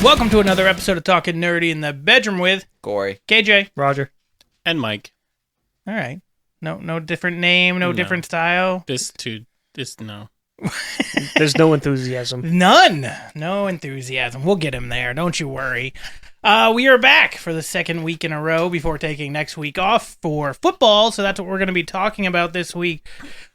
Welcome to another episode of Talking Nerdy in the Bedroom with Corey, KJ, Roger, and Mike. All right. No different name, no different style. No. There's no enthusiasm. None. No enthusiasm. We'll get him there. Don't you worry. We are back for the second week in a row before taking next week off for football. So that's what we're going to be talking about this week.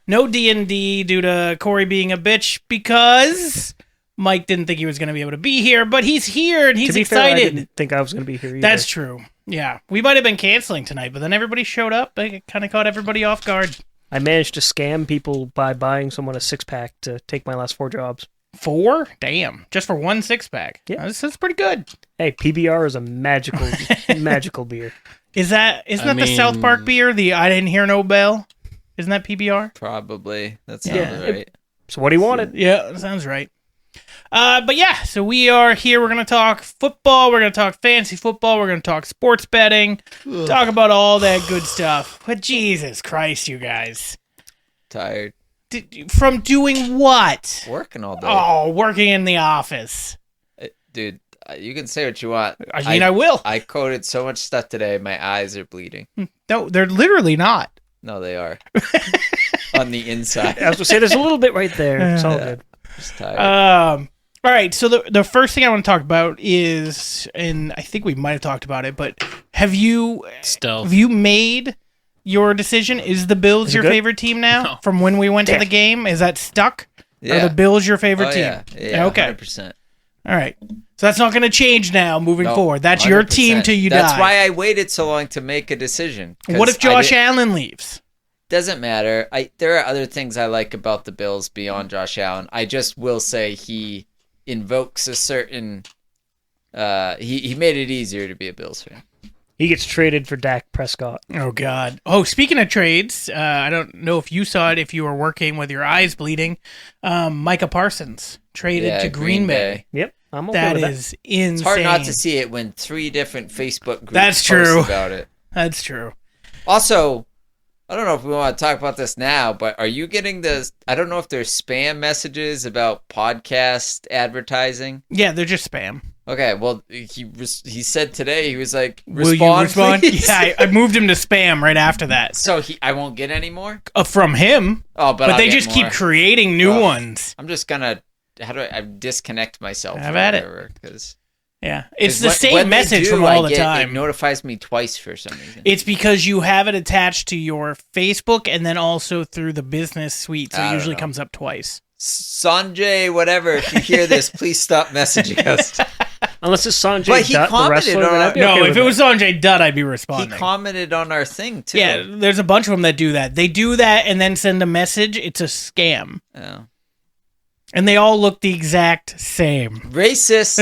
No D&D due to Corey being a bitch because Mike didn't think he was going to be able to be here, but he's here and he's to be excited. Fair, I didn't think I was going to be here either. That's true. Yeah. We might have been canceling tonight, but then everybody showed up. It kind of caught everybody off guard. I managed to scam people by buying someone a six-pack to take my last 4 jobs. 4? Damn. Just for one 6-pack. Yeah. That's pretty good. Hey, PBR is a magical, magical beer. Isn't that the South Park beer? The I Didn't Hear No Bell? Isn't that PBR? probably. That sounds right. So what he wanted. Yeah, that sounds right. But yeah, so we are here. We're going to talk football. We're going to talk fantasy football. We're going to talk sports betting. Talk about all that good stuff. But Jesus Christ, you guys. Tired. From doing what? Working all day. Oh, working in the office. Dude, you can say what you want. I mean, I will. I coded so much stuff today, my eyes are bleeding. No, they're literally not. No, they are. On the inside. I was going to say, there's a little bit right there. It's all good. Just tired. All right, so the first thing I want to talk about is, and I think we might have talked about it, but have you made your decision? Is the Bills your favorite team now? No. From when we went to the game? Is that stuck? Yeah. Are the Bills your favorite team? Yeah, okay. 100%. All right. So that's not going to change now moving No, forward. That's your 100%. team till you That's die. why I waited so long to make a decision. What if Josh Allen leaves? Doesn't matter. There are other things I like about the Bills beyond Josh Allen. I just will say he invokes a certain... he made it easier to be a Bills fan. He gets traded for Dak Prescott. Oh, God. Oh, speaking of trades, I don't know if you saw it, if you were working with your eyes bleeding. Micah Parsons traded to Green Bay. Yep, I'm okay with That is insane. It's hard not to see it when 3 different Facebook groups That's true. post about it. That's true. Also, I don't know if we want to talk about this now, but are you getting the... I don't know if there's spam messages about podcast advertising. Yeah, they're just spam. Okay, well, he said today, he was like, Will you respond? please? Yeah, I moved him to spam right after that. So I won't get any more? From him. Oh, but I'll they get just more. keep creating new ones. I'm just gonna... How do I disconnect myself? Have at it. Because Yeah, it's the same message from all the time. It notifies me twice for some reason. It's because you have it attached to your Facebook and then also through the business suite, so it usually comes up twice. Sanjay, whatever, if you hear this, please stop messaging us. Unless it's Sanjay But he Dutt, the commented wrestler. on then I'd be No, okay if with it that. was Sanjay Dutt, I'd be He responding. commented on our thing, too. Yeah, there's a bunch of them that do that. They do that and then send a message. It's a scam. Oh. And they all look the exact same. Racist.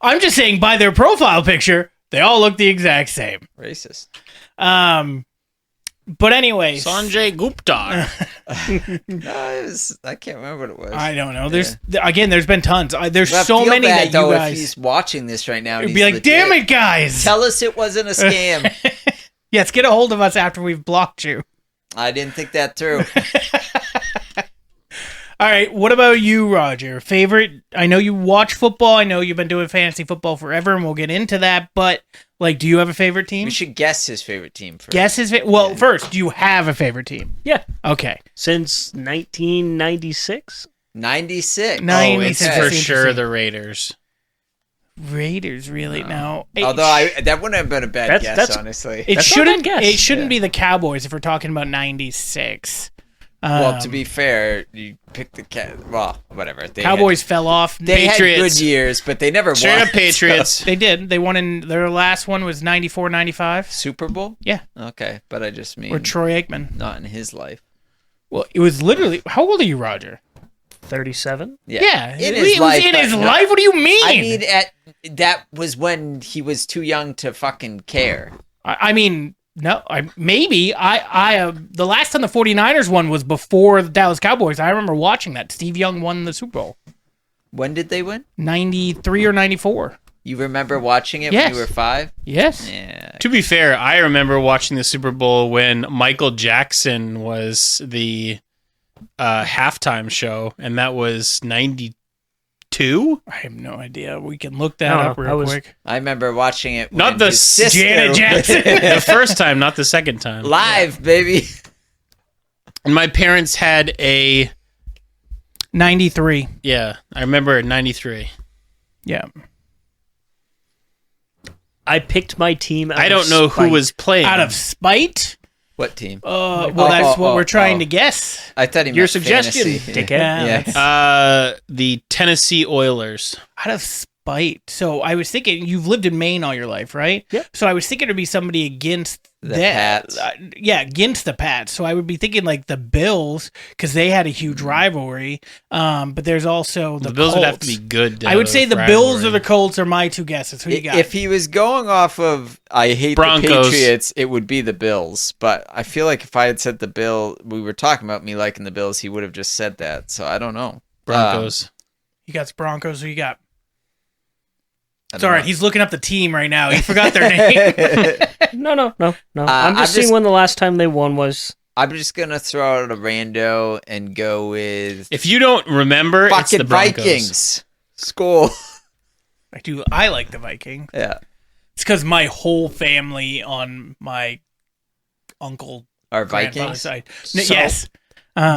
I'm just saying, by their profile picture, they all look the exact same. Racist. But anyways, Sanjay Gupta. No, I can't remember what it was. I don't know. There's been tons. There's Well, I so feel many bad, that though, you if guys he's watching this right now. and would be he's like, legit. "Damn it, guys! Tell us it wasn't a scam." Yes, get a hold of us after we've blocked you." I didn't think that through. All right, what about you, Roger? Favorite? I know you watch football. I know you've been doing fantasy football forever, and we'll get into that. But do you have a favorite team? We should guess his favorite team first. Guess his. First, do you have a favorite team? Yeah, Okay. since 1996. 96. Nine- Oh, it's Okay. for That's sure interesting. the Raiders. Raiders, really? No. Although that wouldn't have been a bad That's- guess, honestly. It That's not a shouldn't. bad guess. It shouldn't be the Cowboys if we're talking about '96. Well, to be fair, you picked the well, whatever. Cowboys fell off. They Patriots. had good years, but they never Straight won. up Patriots. They did. They won in their last one was 94, 95. Super Bowl? Yeah. Okay, but I just mean Or Troy Aikman. not in his life. Well, it was literally. How old are you, Roger? 37. Yeah, in it his was life. in but his no- life. What do you mean? I mean, that was when he was too young to fucking care. I mean, no. Maybe the last time the 49ers won was before the Dallas Cowboys. I remember watching that. Steve Young won the Super Bowl. When did they win? 93 or 94. You remember watching it Yes. when you were 5? Yes. Yeah. To be fair, I remember watching the Super Bowl when Michael Jackson was the halftime show, and that was 92 2? I have no idea. We can look that No, up I real was- quick. I remember watching it. Not when the his sister Janet Jackson. The first time, not the second time. live, baby. And my parents had a 93. yeah. I remember 93. Yeah. I picked my team. I don't know who was playing. Out of spite? What team? Well, that's what we're trying to guess. I thought he Your meant suggestion, fantasy. dickhead. Yeah. Yeah. the Tennessee Oilers. Out of spite. So I was thinking, you've lived in Maine all your life, right? Yep. So I was thinking it'd be somebody against The that. Pats. Yeah, against the Pats. So I would be thinking like the Bills because they had a huge rivalry. But there's also the Bills would have to Colts. be good. to I would have say a the Bills rivalry. or the Colts are my two guesses. Who you got? If he was going off of I hate Broncos. the Patriots, it would be the Bills. But I feel like if I had said the Bill, we were talking about me liking the Bills, he would have just said that. So I don't know. Broncos. You got the Broncos. Who you got? I It's don't all right. know. He's looking up the team right now. He forgot their name. No. I'm I'm just seeing just- when the last time they won was. I'm just gonna throw out a rando and go with If you don't remember, it's the fucking Broncos. Vikings. School. I do. I like the Vikings. Yeah. It's because my whole family on my uncle Our grandfather's Vikings. side. So- Yes.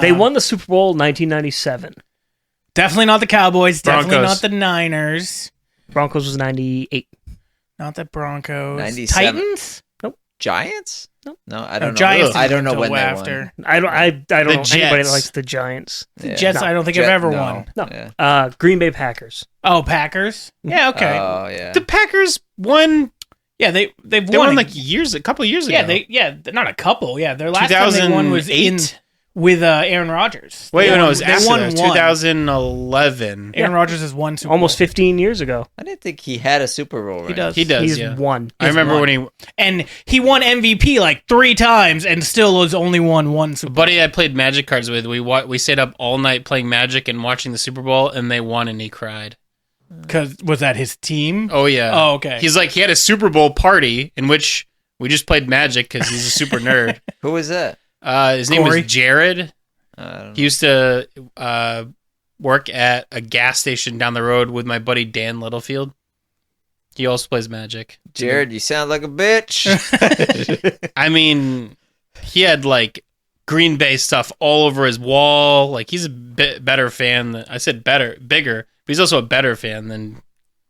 They won the Super Bowl in 1997. Definitely not the Cowboys. Definitely Broncos. not the Niners. Broncos was 98. Not the Broncos. 97. Titans. Giants? Nope. No, I No, don't know. Giants. I don't know until when they after. won. I don't know anybody Jets. that likes the Giants. Yeah. Jets. No. I don't think Jet- I've ever no. won. No. Yeah. Green Bay Packers. Oh, Packers. Yeah. Okay. Oh yeah. The Packers won. yeah. They've They won won like a couple years ago. Yeah. Not a couple. Yeah. Their last time they won was in 2008? with Aaron Rodgers. Wait, They no, won- it was they after won that. one. 2011. Aaron Rodgers has won Super Almost Bowl. 15 years ago. I didn't think he had a Super Bowl ring. He does. He does. He's yeah. won. I remember won. when he And he won MVP like 3 times and still has only won one a Super Bowl. buddy I played Magic cards with. We stayed up all night playing Magic and watching the Super Bowl, and they won, and he cried. Because was that his team? Oh yeah. Oh, okay. He's like he had a Super Bowl party in which we just played Magic because he's a super nerd. Who was that? His name Corey? was Jared. I don't know. He used to work at a gas station down the road with my buddy Dan Littlefield. He also plays Magic. Jared, you sound like a bitch. I mean, he had like Green Bay stuff all over his wall. Like he's a bit better fan than I said bigger, but he's also a better fan than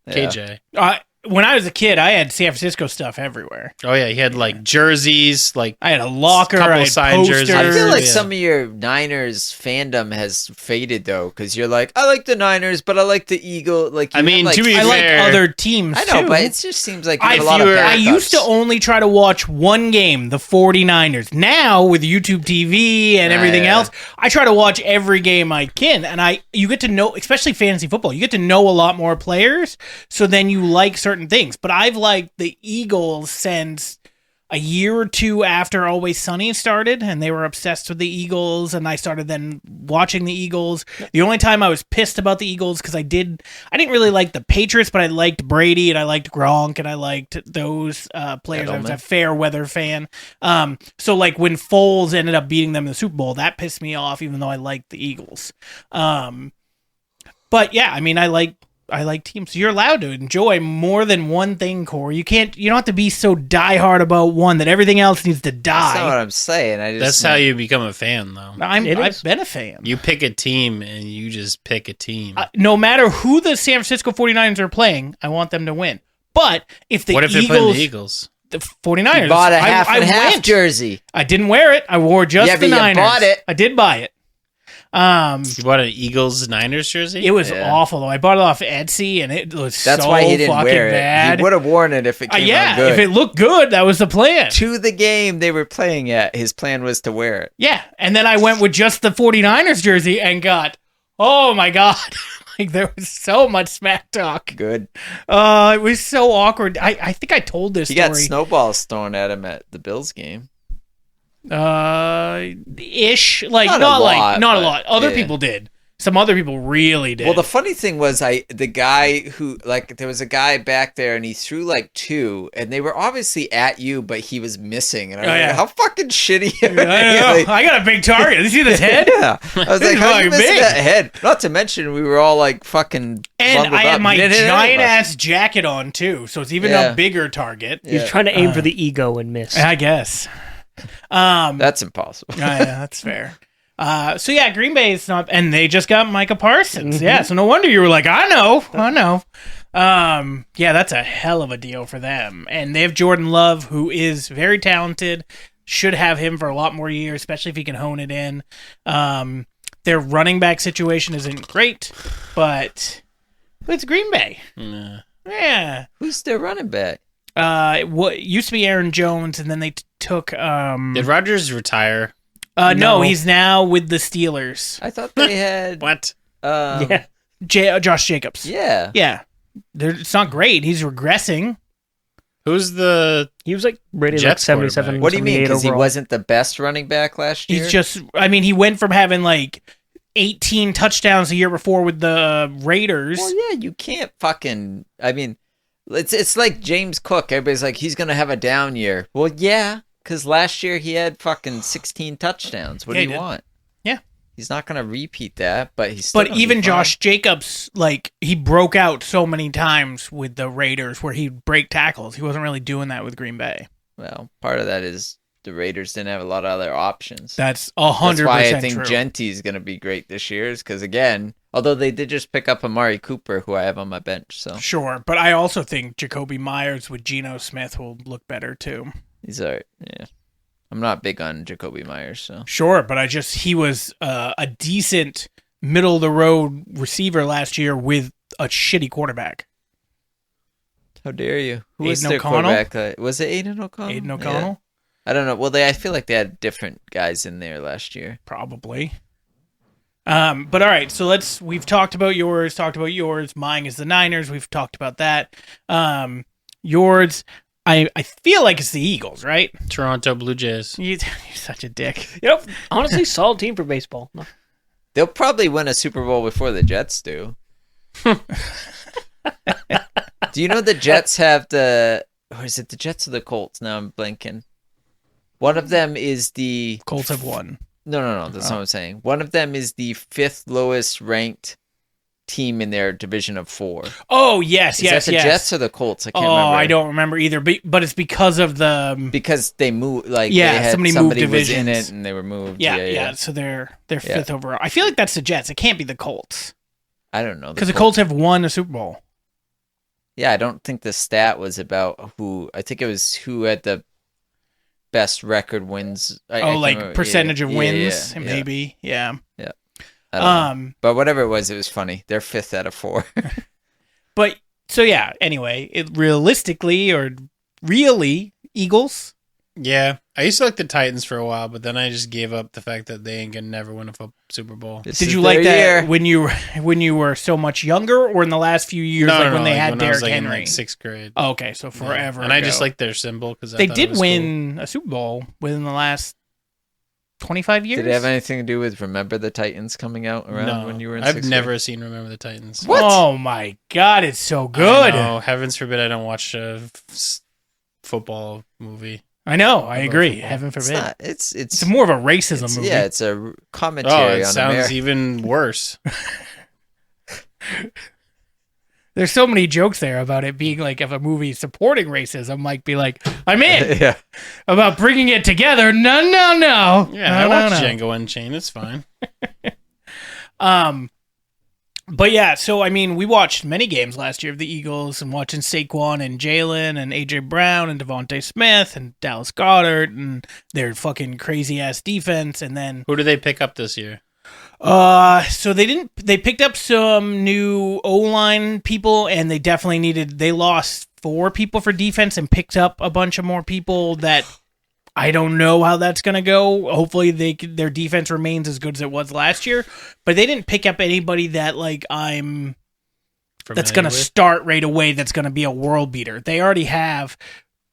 Yeah. KJ. When I was a kid, I had San Francisco stuff everywhere. Oh yeah, he had like jerseys, like I had a locker, Couple I had signed posters. jerseys. I feel like Yeah. some of your Niners fandom has faded though, because you're like, I like the Niners, but I like the Eagle. Like, you I mean, have, like, to be I like fair, other teams I know, too. but it just seems like you I, have a lot of I backups. used to only try to watch one game, the 49ers. Now with YouTube TV and everything Yeah. else, I try to watch every game I can. And you get to know, especially fantasy football, you get to know a lot more players. So then you like certain things. But I've liked the Eagles since a year or two after Always Sunny started, and they were obsessed with the Eagles, and I started then watching the Eagles. The only time I was pissed about the Eagles because I didn't really like the Patriots, but I liked Brady and I liked Gronk and I liked those players. I was a Edelman. fair weather fan. So like when Foles ended up beating them in the Super Bowl, that pissed me off, even though I liked the Eagles. But yeah, I mean, I like teams. You're allowed to enjoy more than one thing, Corey. You don't have to be so diehard about one that everything else needs to That's not what die. I'm saying. I just that's how you become a fan, though. I've is. been a fan. You pick a team and you just pick a team. No matter who the San Francisco 49ers are playing, I want them to win. But if the what if they're playing the Eagles? the 49ers, You bought a half I and half went. jersey. I didn't wear it. I wore just Yeah, the but you Niners. bought it. I did buy it. You bought an Eagles Niners jersey? It was Yeah. awful though. I bought it off Etsy, and it was That's so why he didn't fucking wear it. bad. He would have worn it if it came out Yeah, good. if it looked good, that was the plan. To the game they were playing at, his plan was to wear it. Yeah, and then I went with just the 49ers jersey and got, oh my god, like there was so much smack talk. Good. It was so awkward. I think I told this He got story. snowballs thrown at him at the Bills game. Ish, like Not not a like lot, not a but, lot. Other yeah. people did. Some other people really did. Well, the funny thing was, the guy who, like, there was a guy back there, and he threw like 2, and they were obviously at you, but he was missing. And I was like, how fucking shitty are I they? know. Like, I got a big target. You see this head? yeah. I was like, how you fucking missing big. that head? Not to mention, we were all like fucking And bundled I had up. my You didn't hit any giant of us. ass jacket on too, so it's even Yeah. a bigger target. He's trying to aim for the ego and miss. I guess. That's impossible. Yeah, that's fair. So yeah, Green Bay is not, and they just got Micah Parsons. Mm-hmm. Yeah, so no wonder you were like, I know. Yeah, that's a hell of a deal for them. And they have Jordan Love, who is very talented. Should have him for a lot more years, especially if he can hone it in. Their running back situation isn't great, but it's Green Bay. Nah. Yeah. Who's their running back? What used to be Aaron Jones, and then they took. Did Rodgers retire? No, No. he's now with the Steelers. I thought they had. What? Yeah. Josh Jacobs. Yeah. Yeah. It's not great. He's regressing. Who's the? He was like rated like Jets 77. quarterback. What do you mean? 78 Because he overall. wasn't the best running back last year? He's just, I mean, he went from having like 18 touchdowns the year before with the Raiders. Well, yeah, you can't fucking. I mean, it's like James Cook. Everybody's like, he's gonna have a down year. Well, yeah, because last year he had fucking 16 touchdowns. What Yeah, do he you did. want? Yeah. He's not gonna repeat that, but he's. Still But gonna be even fine. Josh Jacobs, like, he broke out so many times with the Raiders where he'd break tackles. He wasn't really doing that with Green Bay. Well, part of that is the Raiders didn't have a lot of other options. That's That's 100% why I think true. Genty's gonna be great this year. Is because again, although they did just pick up Amari Cooper, who I have on my bench, so Sure, but I also think Jacoby Myers with Geno Smith will look better too. he's alright. Yeah, I'm not big on Jacoby Myers, so Sure, but he was a decent middle of the road receiver last year with a shitty quarterback. how dare you? Who was Aiden their O'Connell? quarterback? Was it Aiden O'Connell? Aiden Yeah. O'Connell, I don't know. Well, I feel like they had different guys in there last year. probably. But all right, so we've talked about yours. Mine is the Niners. We've talked about that. Yours, I feel like it's the Eagles, right? Toronto Blue Jays. You're such a dick. You know, honestly, solid team for baseball. No. They'll probably win a Super Bowl before the Jets do. Do you know the Jets have or is it the Jets or the Colts? Now I'm blanking. One of them is the Colts have won. No. That's not what I'm saying. One of them is the 5th lowest ranked team in their division of 4. Oh yes, Is yes, that the yes. Jets or the Colts? I can't Oh, remember. I don't remember either. But it's because of the Because they moved. Like Yeah, they had, somebody moved was in divisions. it and they were moved. yeah. So they're Yeah. 5th overall. I feel like that's the Jets. It can't be the Colts I don't know because the Colts have won a Super Bowl. Yeah, I don't think the stat was about who. I think it was who had the best record wins. I can't Like remember. percentage of Yeah, wins, yeah. maybe. Yeah. I don't know. But whatever it was funny. They're 5th out of 4. But so yeah. Anyway, realistically or really, Eagles. Yeah, I used to like the Titans for a while, but then I just gave up the fact that they ain't gonna never win a Super Bowl. This Did is you like their that year. when you were so much younger, or in the last few years, when they had I Derrick was, like, in, Henry? like 6th grade. Oh, okay, so forever. And I ago. just like their symbol because they did win a Super Bowl within the last 25 years. Did it have anything to do with Remember the Titans coming out around No, when you were in I've 6th never grade? seen Remember the Titans. What? Oh my god, it's so good. Oh, heavens forbid I don't watch a football movie. I know, I love agree. football. Heaven It's forbid. not. It's It's more of a racism movie. Yeah, it's a Oh, commentary it on sounds America. even worse. There's so many jokes there about it being like if a movie supporting racism might be like, I'm in. Yeah. About bringing it together. No. Yeah, I No, watched no. Django Unchained. It's fine. But yeah, so I mean, we watched many games last year of the Eagles and watching Saquon and Jalen and AJ Brown and Devontae Smith and Dallas Goddard and their fucking crazy ass defense. And then, Who do they pick up this year? so they picked up some new O-line people and they lost 4 people for defense and picked up a bunch of more people that I don't know how that's going to go. Hopefully their defense remains as good as it was last year, but they didn't pick up anybody that like that's going to start right away. That's going to be a world beater. They already have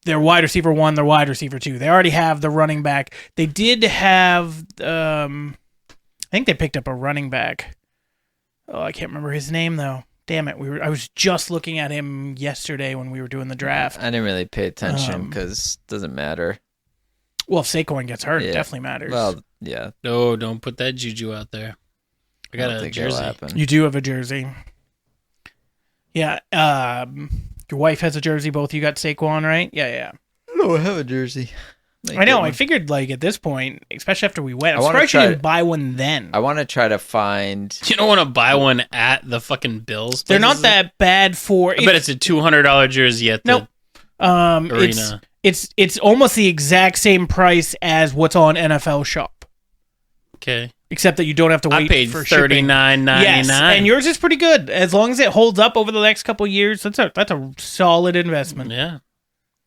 their wide receiver 1, their wide receiver 2. They already have the running back. They did have, I think they picked up a running back. I can't remember his name though. Damn it. I was just looking at him yesterday when we were doing the draft. I didn't really pay attention because it doesn't matter. Well, if Saquon gets hurt, it Yeah. definitely matters. Well, yeah. No, don't put that juju out there. I got don't a think that'll jersey. happen. You do have a jersey. Yeah. Your wife has a jersey. Both you got Saquon, right? Yeah. No, I have a jersey. I know. I figured like at this point, especially after we went, I'm I wanna surprised you try didn't to- buy one then. I want to try to find. You don't want to buy one at the fucking Bills. They're not places? that bad for. I bet it's a $200 jersey at the Nope. arena. It's almost the exact same price as what's on NFL Shop, Okay. except that you don't have to wait I paid for shipping. $39.99. Yes, and yours is pretty good as long as it holds up over the next couple of years. That's a solid investment. Yeah.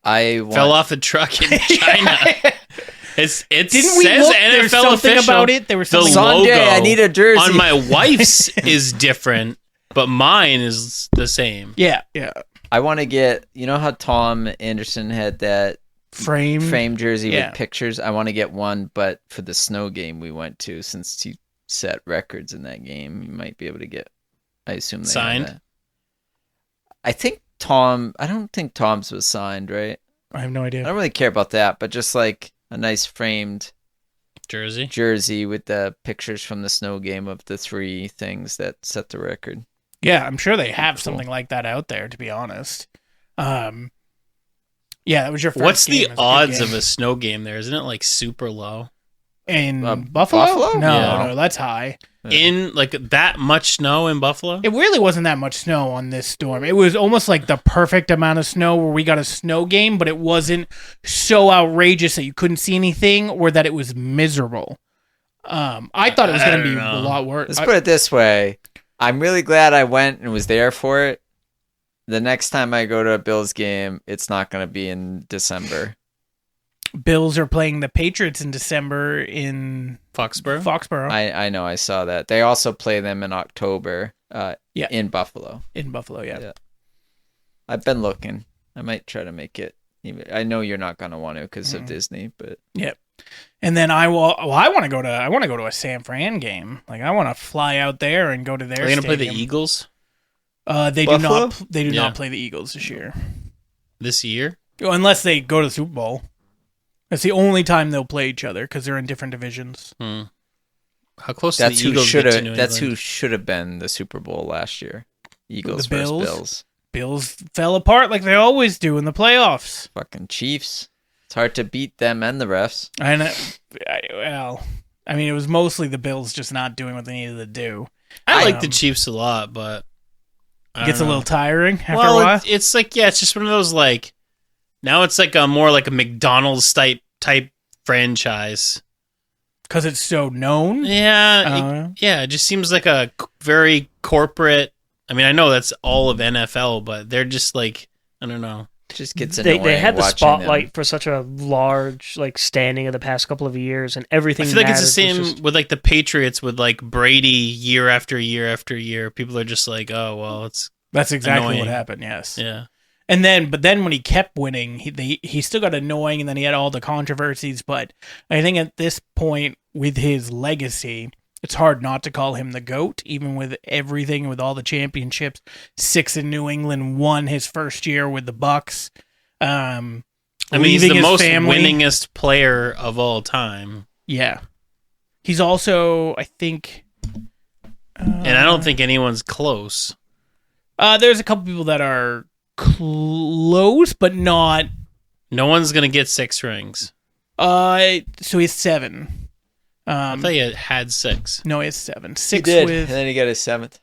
I want, Fell off a truck in China. It Didn't we says look? There's NFL something official. about it. There was The something. Sunday, logo I need a jersey. on my wife's is different, but mine is the same. Yeah. I want to get. You know how Tom Anderson had that frame jersey Yeah. with pictures? I want to get one, but for the snow game we went to, since he set records in that game, you might be able to get. I assume they have Signed? that. I think Tom. I don't think Tom's was signed, right? I have no I idea. don't really care about that, but just like a nice framed Jersey. jersey with the pictures from the snow game of the 3 things that set the record. Yeah, I'm sure they have Cool. something like that out there. To be honest. Yeah, that was your first. What's the game. It was a good odds game. of a snow game there? Isn't it like super low? in Buffalo? Buffalo? No, Yeah. no, that's high. In like that much snow in Buffalo? It really wasn't that much snow on this storm. It was almost like the perfect amount of snow where we got a snow game, but it wasn't so outrageous that you couldn't see anything or that it was miserable. I thought it was going to be I don't a know. lot worse. Let's put it this way. I'm really glad I went and was there for it. The next time I go to a Bills game, it's not going to be in December. Bills are playing the Patriots in December in Foxborough? Foxborough. I know, I saw that. They also play them in October Yeah. in Buffalo. in Buffalo, yeah. Yeah. I've been looking. I might try to make it. I know you're not going to want to because of Disney, but And then I want to go to a San Fran game. Like I want to fly out there and go to their Are they going to play the stadium. Eagles They Buffalo? do Yeah. not play the Eagles this year. this year? Unless they go to the Super Bowl. That's the only time they'll play each other because they're in different divisions. How close that's do the who Eagles should get to have. New That's who England? should have been the Super Bowl last year. Eagles The versus Bills? Bills. Bills fell apart like they always do in the playoffs. Fucking Chiefs. It's hard to beat them and the refs. And I mean, it was mostly the Bills just not doing what they needed to do. I like Um, the Chiefs a lot, but I Gets a don't know. little tiring after a well, while. it's like it's just one of those like now it's like a more like a McDonald's type franchise. Because it's so known. Yeah, it just seems like a very corporate. I mean, I know that's all of NFL, but they're just like I don't know. It just gets They annoying had the watching spotlight them. for such a large standing of the past couple of years, and everything. I feel like it's the mattered. same Was just- with like the Patriots with like Brady year after year after year. People are just like, oh well, it's That's exactly Annoying. what happened, yes. yeah. But then when he kept winning, he still got annoying, and then he had all the controversies. But I think at this point, with his legacy, it's hard not to call him the GOAT, even with everything, with all the championships. 6 in New England, 1 his first year with the Bucks. I mean, he's leaving the his most family. winningest player of all time, Yeah, he's also, I think, and I don't think anyone's close. there's a couple people that are close, but not. No one's gonna get 6 rings. So he's 7. I thought you had 6. No, he has 7. He 6 did, with, and then he got his 7th.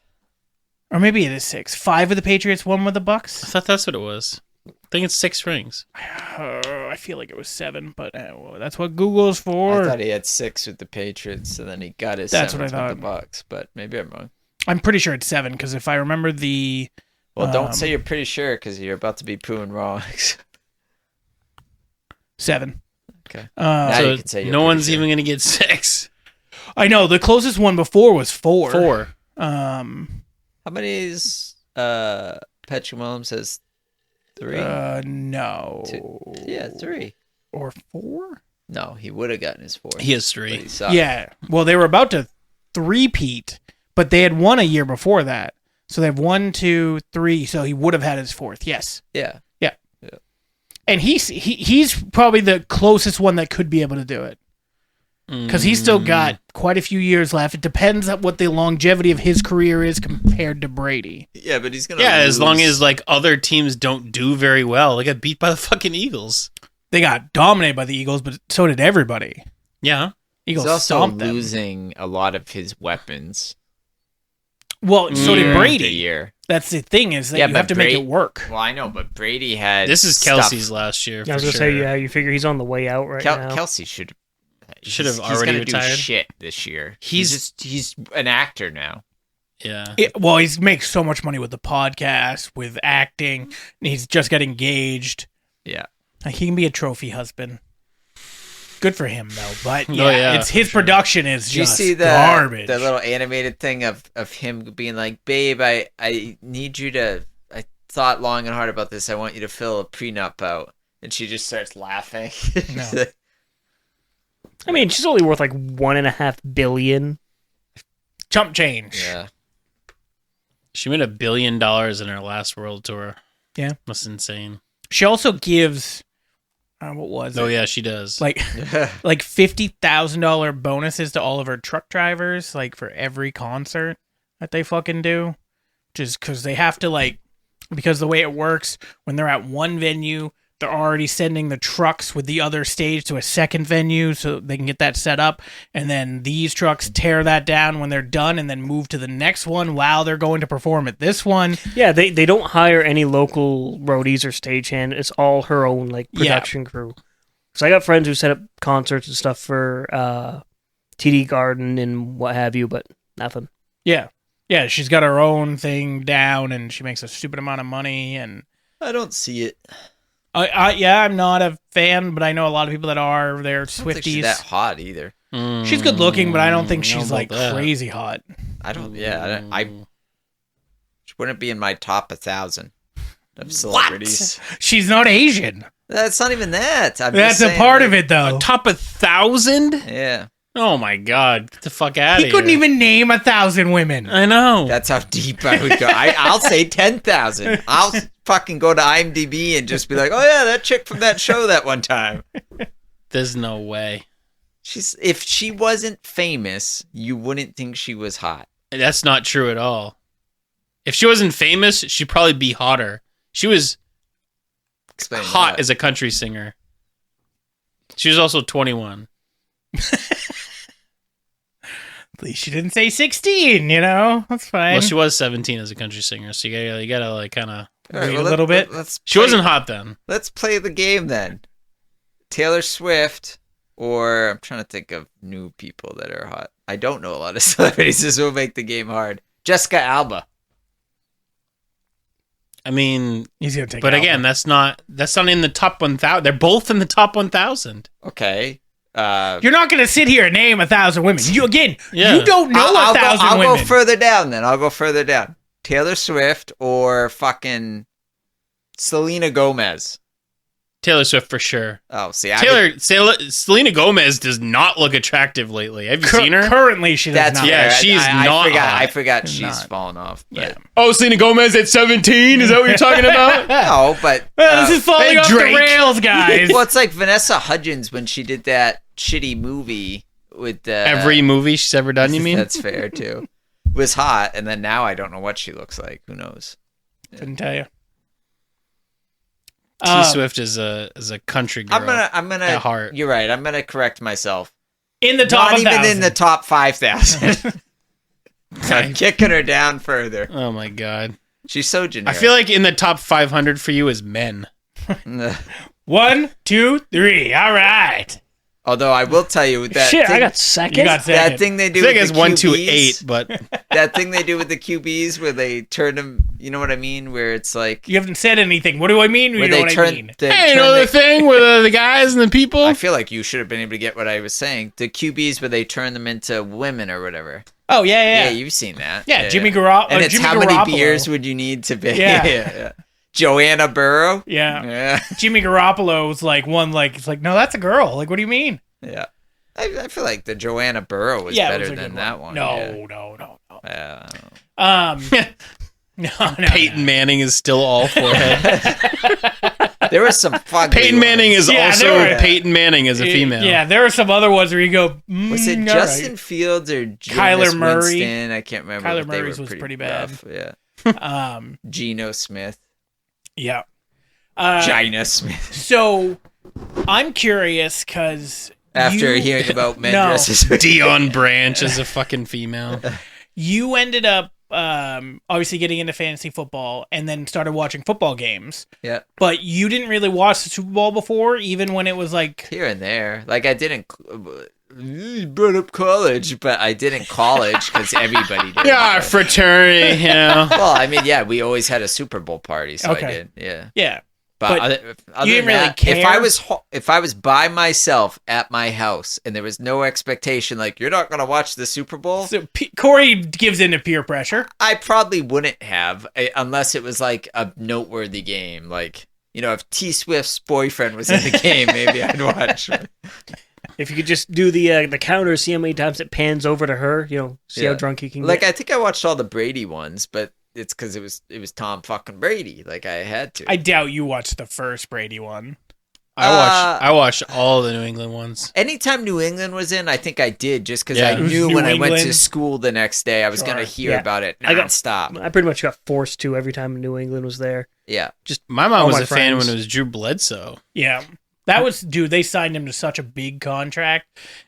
or maybe it is 6. 5 with the Patriots, 1 with the I Bucks. thought that's what it was. I think it's 6 rings. I feel like it was 7, but well, that's what Google's I for. thought he had 6 with the Patriots, and then he got his That's 7th what I with the thought. Bucks. But maybe I'm wrong. I'm pretty sure it's 7 because if I remember the Well, don't say you're pretty sure because you're about to be proven wrong. 7. Okay. Now So you can say you're no pretty one's sure. even gonna get 6. I know the closest one before was 4. 4. How many is Patrick Mahomes has 3? No. 2. Yeah, 3. Or 4? No, he would have gotten his 4. He has But 3. he sucked. Yeah. Well, they were about to three-peat, but they had won a year before that. So they have 1, 2, 3. So he would have had his 4th. Yes. Yeah. And he's probably the closest one that could be able to do it. Because he's still got quite a few years left. It depends on what the longevity of his career is compared to Brady. Yeah, but he's gonna. Yeah, as long lose. as like other teams don't do very well, they got beat by the fucking Eagles. They got dominated by the Eagles, but so did everybody. Yeah. Eagles he's also stomped them. losing a lot of his weapons. Well, so did year after Brady. year. That's the thing is that Yeah, you but have to make Brady- it work. Well, I know, but Brady had. This is stuff. Kelsey's last year. I was for gonna sure. say, yeah, you figure he's on the way out right now. Kelsey should Have he's already gonna retired. Do shit this year. He's- He's an actor now. Yeah. Well, he makes so much money with the podcast, with acting. And he's just got engaged. Yeah. He can be a trophy husband. Good for him, though. But Oh, yeah, it's his for sure. production is Did you just see garbage. the little animated thing of him being like, "Babe, I need you to. I thought long and hard about this. I want you to fill a prenup out." And she just starts laughing. No. I mean, she's only worth like $1.5 billion. Chump change. yeah. She made $1 billion in her last world tour. Yeah. That's insane. She also gives, what was Oh it? yeah, she does. Like $50,000 bonuses to all of her truck drivers, like for every concert that they fucking do. Just because they have to because the way it works, when they're at one venue, they're already sending the trucks with the other stage to a second venue so they can get that set up. And then these trucks tear that down when they're done and then move to the next one while they're going to perform at this one. Yeah, they don't hire any local roadies or stagehand. It's all her own production crew. So I got friends who set up concerts and stuff for TD Garden and what have you, but nothing. Yeah. Yeah, she's got her own thing down and she makes a stupid amount of money. And I don't see it. I'm not a fan, but I know a lot of people that are. They're I don't think Swifties. she's that hot either. She's good looking, but I don't think I don't she's know like about that. crazy hot. I don't. Yeah. I she wouldn't be in my top 1,000 of celebrities. She's not Asian. That's not even that. I'm That's just a saying, part like, of it, though. Top 1,000? Yeah. Oh my god! Get the fuck out of He here! couldn't even name 1,000 women. I know. That's how deep I would go. I'll say 10,000. I'll fucking go to IMDb and just be like, oh yeah, that chick from that show that one time. There's no way. If she wasn't famous, you wouldn't think she was hot. That's not true at all. If she wasn't famous, she'd probably be hotter. She was Explain hot that. as a country singer. She was also 21. At least she didn't say 16, That's fine. Well, she was 17 as a country singer, so you gotta like kind of. All right, wait well, a little bit. Let's She play- wasn't hot then. Let's play the game then. Taylor Swift, or I'm trying to think of new people that are hot. I don't know a lot of celebrities. This will make the game hard. Jessica Alba. I mean, He's gonna take but it again, out. that's not in the top 1,000. They're both in the top 1,000. Okay. You're not gonna sit here and name 1,000 women. You Yeah. you don't know I'll 1,000 I'll women. go further down then. I'll go further down. Taylor Swift or fucking Selena Gomez. Taylor Swift for sure. Oh, see, Selena Gomez does not look attractive lately. Have you seen her? Currently, she does That's not. Yeah, fair. she's I not forgot. hot. I forgot She's she's not. fallen off. But, Yeah. Oh, Selena Gomez at 17? Is that what you're talking about? No, but This is falling Hey, off Drake. the rails, guys. well, it's like Vanessa Hudgens when she did that shitty movie with Every movie she's ever done, you mean? That's fair too. Was hot, and then now I don't know what she looks like. Who knows? Couldn't tell you. T Swift is a country girl. I'm gonna. at heart. You're right. I'm gonna correct myself. In the top Not even 1,000. in the top 5,000. I'm kicking her down further. Oh my god. She's so I generic. feel like in the top 500 for you is men. 1, 2, 3. All right. Although I will tell you that Shit, thing, I got second. You got second. that thing they I do think with it's the 1, 2, QBs, 8, but that thing they do with the QBs where they turn them. You know what I mean? Where it's like You haven't said anything. What do I mean? where You know they what I turn. mean. They hey, you turn know the the- thing with the guys and the people? I feel like you should have been able to get what I was saying. The QBs where they turn them into women or whatever. Oh, yeah. Yeah, you've seen that. Yeah, Jimmy Garoppolo. And it's Jimmy how Garoppolo. many beers would you need to be? Yeah. yeah. Joanna Burrow. Yeah. Yeah. Jimmy Garoppolo's like one, like, it's like, no, that's a girl. Like, what do you mean? Yeah. I feel like the Joanna Burrow was it better was a than good that one. No, Yeah. no. I don't know. No, Peyton Manning is still all forehead. There was some fun. Peyton Manning is Yeah, also there were- Peyton Manning as a female. Yeah, there are some other ones where you go. Was it all Justin right. Fields or Kyler Jameis Murray? Winston? I can't remember. Kyler but they Murray's were was pretty bad. rough, Yeah. Um, Geno Smith. yeah. Gina Smith. So I'm curious because After hearing about men No. dresses. Dion Branch is a fucking female. you ended up obviously getting into fantasy football and then started watching football games, Yeah. but you didn't really watch the Super Bowl before, even when it was like. Here and there. Like, I didn't. You brought up college, but I did in college because everybody did. Yeah, fraternity, you know. Well, I mean, yeah, we always had a Super Bowl party, so Okay. I did. Yeah. Yeah. But, But other you than didn't really that, if I care? was by myself at my house and there was no expectation, like you're not gonna watch the Super Bowl, So Corey gives into peer pressure. I probably wouldn't have unless it was like a noteworthy game. Like, you know, if T Swift's boyfriend was in the game, maybe I'd watch. If you could just do the counter, see how many times it pans over to her, see how Yeah. drunk you can Like, get. I think I watched all the Brady ones, but it's because it was Tom fucking Brady. Like, I had to. I doubt you watched the first Brady one. I watched all the New England ones. Anytime New England was in, I think I did just because Yeah. I It was knew New when I went to England. school the next day, I was going to Sure. hear Yeah. about it I got- nonstop. I pretty much got forced to every time New England was there. Yeah. My mom All was my a fan friends. when it was Drew Bledsoe. Yeah. That was, dude, they signed him to such a big contract,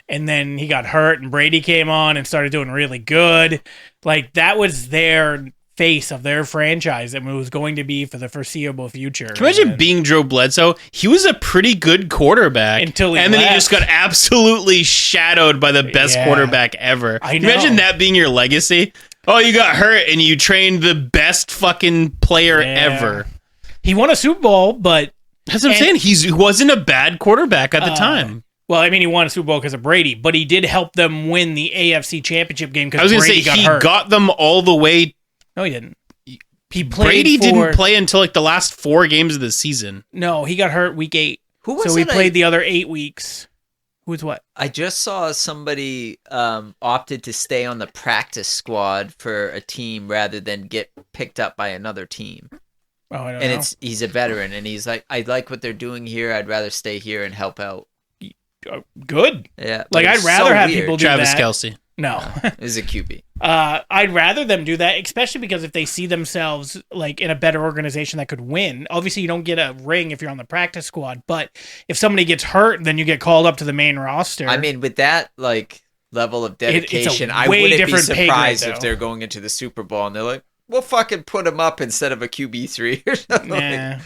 and then he got hurt, and Brady came on and started doing really good. Like, that was their face of their franchise and it was going to be for the foreseeable future. Can you imagine And- being Drew Bledsoe? He was a pretty good quarterback Until he and then he left. just got absolutely shadowed by the best Yeah. quarterback ever. I Can you Imagine know. that being your legacy. Oh, you got hurt and you trained the best fucking player Yeah. ever. He won a Super Bowl, but, That's what I'm And- saying. He wasn't a bad quarterback at the time. well, I mean, he won a Super Bowl because of Brady, but he did help them win the AFC Championship game I because was going to Brady say got he hurt. got them all the way. No, he didn't. He played Brady for- didn't play until like the last 4 games of the season. No, he got hurt week 8. Who was So he it? played the other 8 weeks. Who's what? I just saw somebody opted to stay on the practice squad for a team rather than get picked up by another team. Oh, I don't And know. he's a veteran, and he's like, I like what they're doing here. I'd rather stay here and help out. Good. Yeah, Like, but I'd it's rather so have weird. people do Travis that. Kelce. No. Is a QB. I'd rather them do that, especially because if they see themselves like in a better organization that could win. Obviously, you don't get a ring if you're on the practice squad, but if somebody gets hurt, then you get called up to the main roster. I mean, with that like level of it's a dedication, I way wouldn't be different pay grade, surprised though. if they're going into the Super Bowl and they're like, we'll fucking put him up instead of a QB3 or something. nah.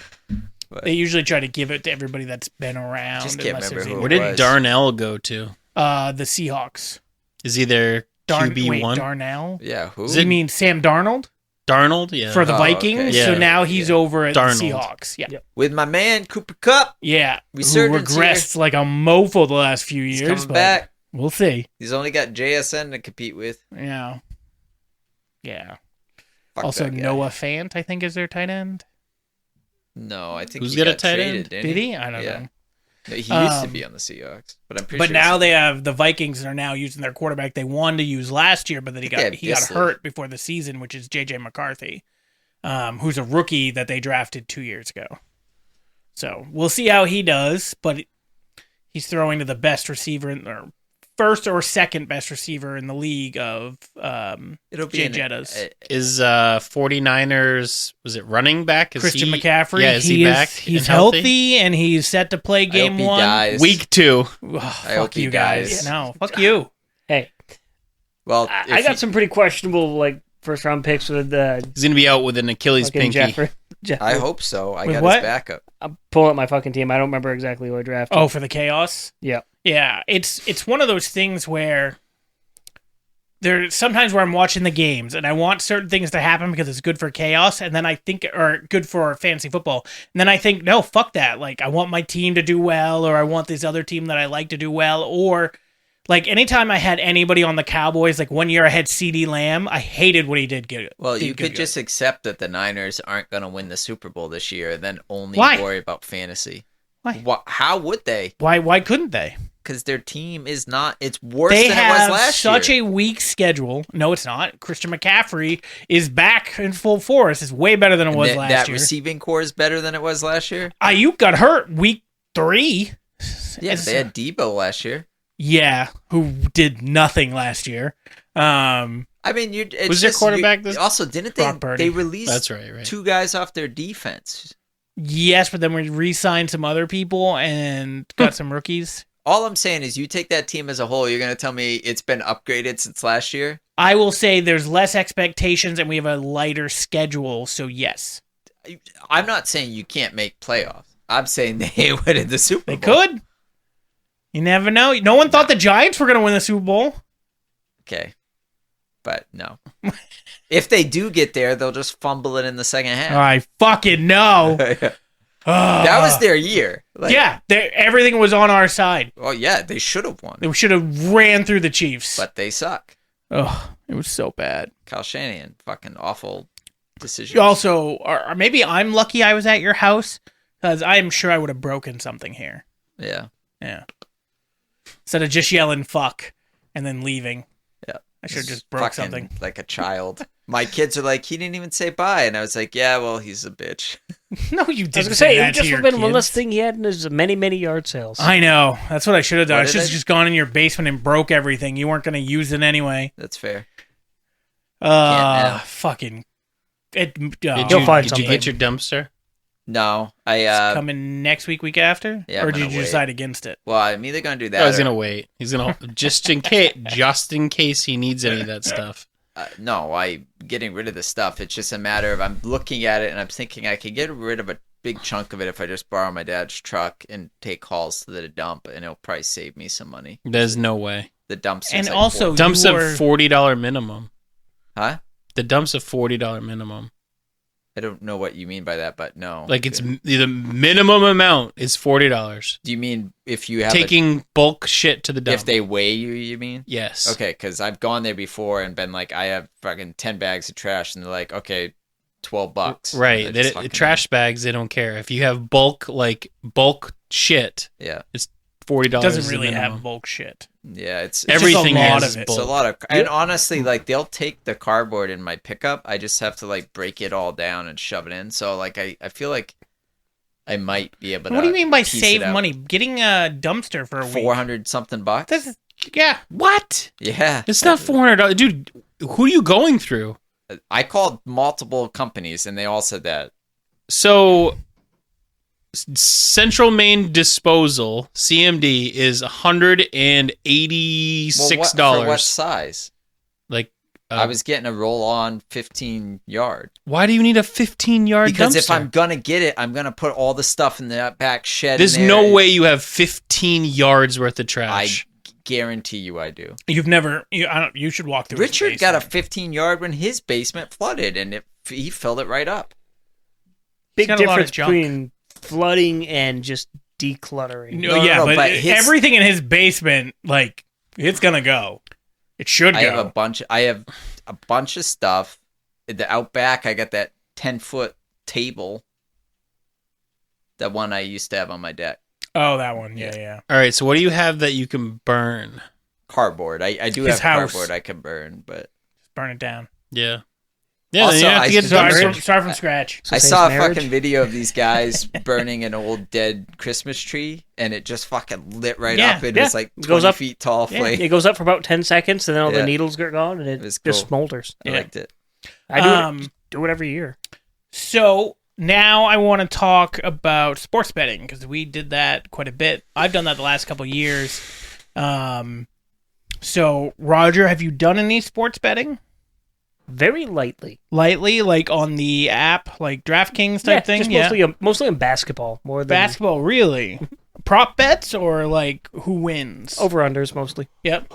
But- They usually try to give it to everybody that's been around. Just can't unless remember there's who Where it did was. Darnell go to? the Seahawks. Is he their QB1? Darnell? Yeah, who? Is You it- mean Sam Darnold Darnold? Yeah. for the Oh, Vikings? okay. So Yeah. now he's over at Darnold. the Seahawks. Yeah. Yep. With my man Cooper Kupp. Yeah. Who Resurgence regressed like a mofo the last few He's years. coming But back. we'll see. He's only got JSN to compete with. Yeah. Yeah. Fuck Also, that guy. Noah Fant, I think, is their tight end. No, I think Who's he got a got tight traded, end? didn't Did he? I don't Yeah. know. No, he used to be on the Seahawks, but I'm pretty But sure. now they have the Vikings are now using their quarterback they wanted to use last year, but then he They got have he got Disley. hurt before the season, which is JJ McCarthy, who's a rookie that they drafted 2 years ago. So we'll see how he does, but he's throwing to the best receiver or first or second best receiver in the league of it'll be Jay an- Jettas. Is 49ers, was it running back? Is Christian he, McCaffrey. Yeah, is he back? He's and healthy? healthy and he's set to play I hope game he 1. dies. Week 2. Oh, I fuck hope he you guys. dies. No, fuck you. Hey, Well, I got some pretty questionable first round picks with He's going to be out with an Achilles fucking pinky. Jeffrey. I hope so. I With got what? his backup. I'm pulling up my fucking team. I don't remember exactly who I drafted. Oh, for the chaos? yeah. Yeah, it's one of those things where there's sometimes where I'm watching the games and I want certain things to happen because it's good for chaos, and then I think, or good for fantasy football, and then I think, no, fuck that. Like, I want my team to do well, or I want this other team that I like to do well, or like anytime I had anybody on the Cowboys, like 1 year I had CeeDee Lamb, I hated what he did good. Well, did you good. could just accept that the Niners aren't going to win the Super Bowl this year, and then only Why? worry about fantasy. Why? How would they? Why couldn't they? because their team is not. It's worse They than it was have last such year. a weak schedule. No, it's not. Christian McCaffrey is back in full force. It's way better than it was last that year. receiving core is better than it was last year. Ayuk got hurt week 3. Yeah, they had Debo last year. Yeah, who did nothing last year. I mean, Was their quarterback this- Also, didn't they? Brock Purdy. They released That's right. 2 guys off their defense. Yes, but then we re-signed some other people and got some rookies. All I'm saying is, you take that team as a whole. You're gonna tell me it's been upgraded since last year? I will say there's less expectations and we have a lighter schedule, so yes. I'm not saying you can't make playoffs. I'm saying they would in the Super They Bowl. could. You never know. No one thought the Giants were going to win the Super Bowl. Okay, but no. If they do get there, they'll just fumble it in the second half. I fucking know. That was their year. Like, Yeah, everything was on our side. well, yeah, they should have won, They should have ran through the Chiefs. but they suck. Oh, it was so bad. Kyle Shanahan, fucking awful decisions. You also, or maybe I'm lucky I was at your house because I'm sure I would have broken something here. Yeah. Yeah. Instead of just yelling fuck and then leaving. Yeah. I should have just broke Fucking something. like a child. My kids are like, he didn't even say bye, and I was like, yeah, well, he's a bitch. No, you I was didn't gonna say say, it that would to just your have been one kids. less thing he had in his many yard sales. I know. That's what I should have done. What I did should have I- just gone in your basement and broke everything. You weren't going to use it anyway. That's fair. now. Fucking. Did You'll you, find did you something. get your dumpster? No, coming next week after? Yeah, or I'm did gonna you wait. decide against it? well, I'm either gonna do that. I was or- gonna wait. He's gonna just in case he needs any of that stuff. No, I getting rid of the stuff. It's just a matter of I'm looking at it and I'm thinking I could get rid of a big chunk of it if I just borrow my dad's truck and take hauls to the dump, and it'll probably save me some money. There's no way. The dump's And like also, Dumps you a were- $40 minimum. huh? The dump's a $40 minimum. I don't know what you mean by that, but no. Like it's the minimum amount is $40. Do you mean if you have Taking bulk shit to the dump. if they weigh you? You mean? Yes. Okay, because I've gone there before and been like, I have fucking 10 bags of trash, and they're like, okay, $12. Right. And I They, just fucking- trash bags, they don't care. If you have bulk shit, Yeah, $40 doesn't is the really minimum. have bulk shit. yeah. It's just a Everything lot has of it. It's a bulk. lot of, and honestly, like they'll take the cardboard in my pickup. I just have to like break it all down and shove it in. So like I feel like I might be able to. What do you mean by piece save it out. money? Getting a dumpster for a week. 400 something bucks. This is, yeah. What? Yeah, It's not $400. Dude, who are you going through? I called multiple companies and they all said that. So, Central Maine Disposal, CMD, is $186. For what size? Like, I was getting a roll-on 15-yard. why do you need a 15-yard Because dumpster? if I'm gonna get it, I'm gonna put all the stuff in that back shed. There's in there. no way you have 15 yards worth of I trash. guarantee you, I do. You've never. You should walk through. his Richard got a basement. 15-yard when his basement flooded, and he filled it right up. Big got a lot of difference junk. between flooding and just decluttering. No, No, yeah, no, but, but his- everything in his basement, like, it's gonna go. It should I go. have a bunch of stuff. The out back, I got that 10-foot table. The one I used to have on my deck. Oh, that one. Yeah. All right, so what do you have that you can burn? Cardboard. I do His have house. cardboard I can burn, but Just burn it down. Yeah. Yeah, Also, then you have I to get should the Start Dumpster. from, start from scratch. So I say saw a it's marriage. fucking video of these guys burning an old dead Christmas tree, and it just fucking lit right Yeah, up. It yeah. was like It 20 goes up- feet tall Yeah, flame. it goes up for about 10 seconds, and then all Yeah. the needles get gone, and It it was just cool. smolders. I liked it. I do it every year. So now I want to talk about sports betting because we did that quite a bit. I've done that the last couple of years. So Roger, have you done any sports betting Very lightly. lately, like on the app, like DraftKings type thing? Just mostly in basketball more than Basketball, really? Prop bets or like who wins? over-unders mostly. Yep.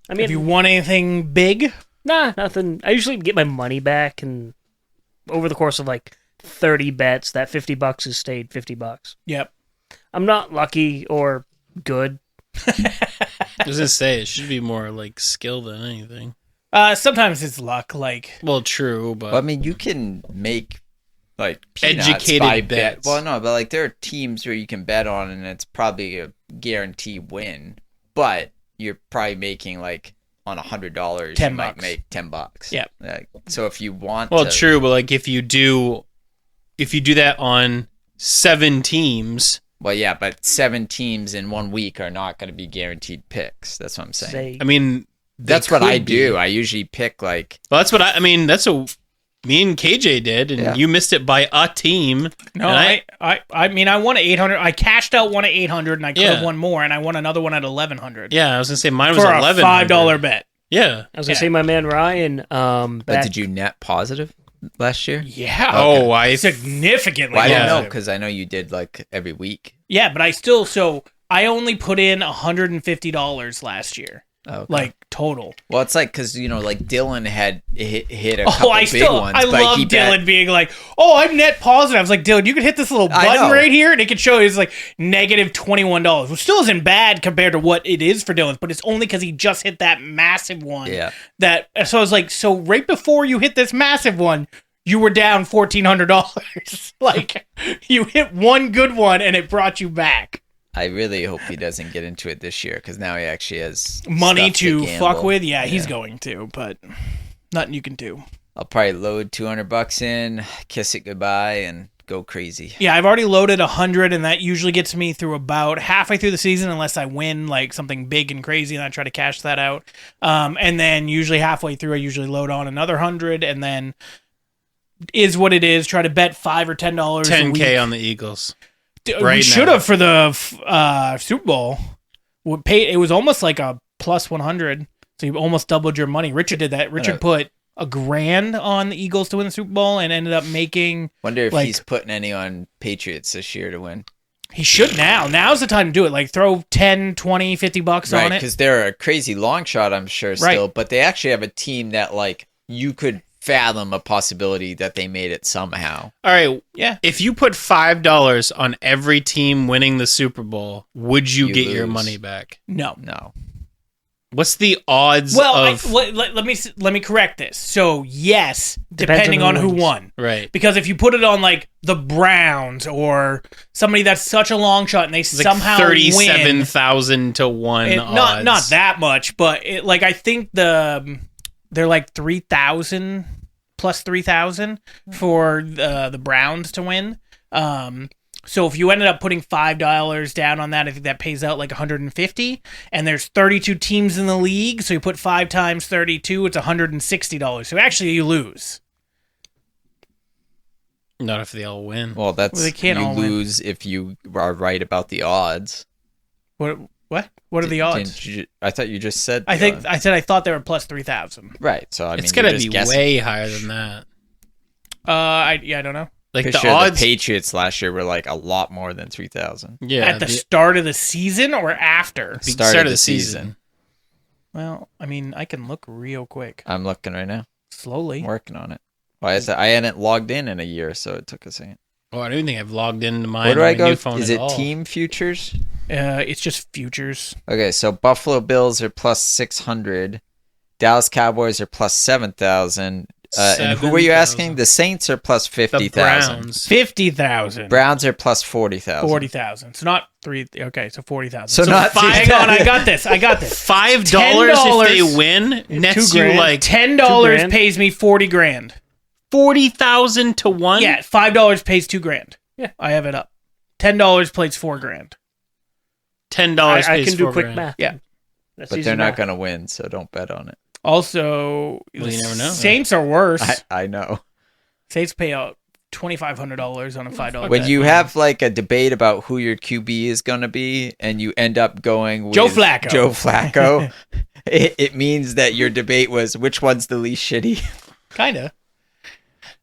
I Have you mean, won anything big? nah, nothing. I usually get my money back, and over the course of like 30 bets, that $50 has stayed $50. Yep. I'm not lucky or good. I was gonna say it should be more like skill than anything. Sometimes it's luck. Like Well, true, but Well, I mean, you can make like peanuts Educated by bets. Well, no, but like there are teams where you can bet on, and it's probably a guarantee win, but you're probably making like on $100, $10. you might make $10. Yep. So if you want, Well, to, true, but like if you do that on 7 teams, well, yeah, but 7 teams in 1 week are not going to be guaranteed picks. That's what I'm saying. Say, I mean, they That's what I could be. do. I usually pick like Well, that's what I mean. That's what me and KJ did, and Yeah. you missed it by a team. No, And I mean, I won at 800. I cashed out one at 800, and I could have Yeah. won more, and I won another one at 1100 Yeah, I was gonna say mine was for a $11. $5 bet. Yeah. I was gonna say my man Ryan. But Back, did you net positive last year? Yeah. Oh, I Significantly. Well, I don't Yeah. know because I know you did like every week. Yeah, but I still, so I only put in $150 last year, Oh, okay. like total. Well, it's like because like Dylan had hit a Oh, couple I big still, ones. I but love he bet- Dylan being like, oh, I'm net positive. I was like, Dylan, you could hit this little I button know. right here and it could show you it's like negative $21, which still isn't bad compared to what it is for Dylan, but it's only because he just hit that massive one. Yeah. So I was like, so right before you hit this massive one, you were down $1,400. Like, you hit one good one and it brought you back. I really hope he doesn't get into it this year because now he actually has Money stuff to gamble. fuck with? Yeah, he's going to, but nothing you can do. I'll probably load $200 in, kiss it goodbye, and go crazy. Yeah, I've already loaded 100, and that usually gets me through about halfway through the season, unless I win like something big and crazy, and I try to cash that out. And then usually halfway through, I usually load on another 100, and then is what it is. Try to bet $5 or $10 a week. $10K on the Eagles. We right should now. have for the Super Bowl. It was almost like a plus 100, so you almost doubled your money. Richard did that. Richard put $1,000 on the Eagles to win the Super Bowl and ended up making. Wonder if Like- he's putting any on Patriots this year to win. He should now. Now's the time to do it. Like throw 10, 20, $50 Right, on it. because they're a crazy long shot, I'm sure, still. Right. But they actually have a team that, like, you could fathom a possibility that they made it somehow. All right. Yeah. If you put $5 on every team winning the Super Bowl, would you You get your lose. money back? No. No. What's the odds Well, of let me correct this. So yes, Depends depending on on who who wins. won. right? Because if you put it on like the Browns or somebody that's such a long shot and they It's like somehow win, 37,000 to 1 odds. not that much, but like I think they're like 3,000 plus 3,000 for the Browns to win. So if you ended up putting $5 down on that, I think that pays out like 150. And there's 32 teams in the league, so you put 5 times 32, it's $160. So actually, you lose. Not if they all win. Well, that's Well, they can't you all win. lose if you are right about the odds. What? What are the odds? I thought you just said. I the think odds. I said I thought they were plus 3,000. Right. So I mean, It's gonna you're just be guessing. way higher than that. I don't know. Like Pretty the sure odds. the Patriots last year were like a lot more than 3,000. yeah. At the start of the season or after? Start of the season. Well, I mean, I can look real quick, I'm looking right now. slowly. I'm working on it. Well, I hadn't logged in a year, so it took a second. Oh, I don't even think I've logged into mine. Where do on I my go? new phone Is at it all. team futures? It's just futures. Okay, so Buffalo Bills are plus 600. Dallas Cowboys are plus 7,000. And who were you 7,000. asking? The Saints are plus The 50,000. Browns. 50,000. Browns are plus 40,000. 40,000. So not 3. Okay, so 40,000. So not hang on. I got this. $5 $10 if they win nets you $2,000. like $10 $2,000. pays me 40 grand. 40,000 to 1. Yeah, $5 pays 2 grand. Yeah, I have it up. $10 plays 4 grand. $10 I pays can do 4 quick grand. math. Yeah. That's But easy they're not math. going to win, so don't bet on it. Also, Well, you never know. Saints are worse. I know. Saints pay out $2,500 on a $5 When bet. you have like a debate about who your QB is going to be and you end up going with Joe Flacco. Joe Flacco, it means that your debate was which one's the least shitty. Kinda.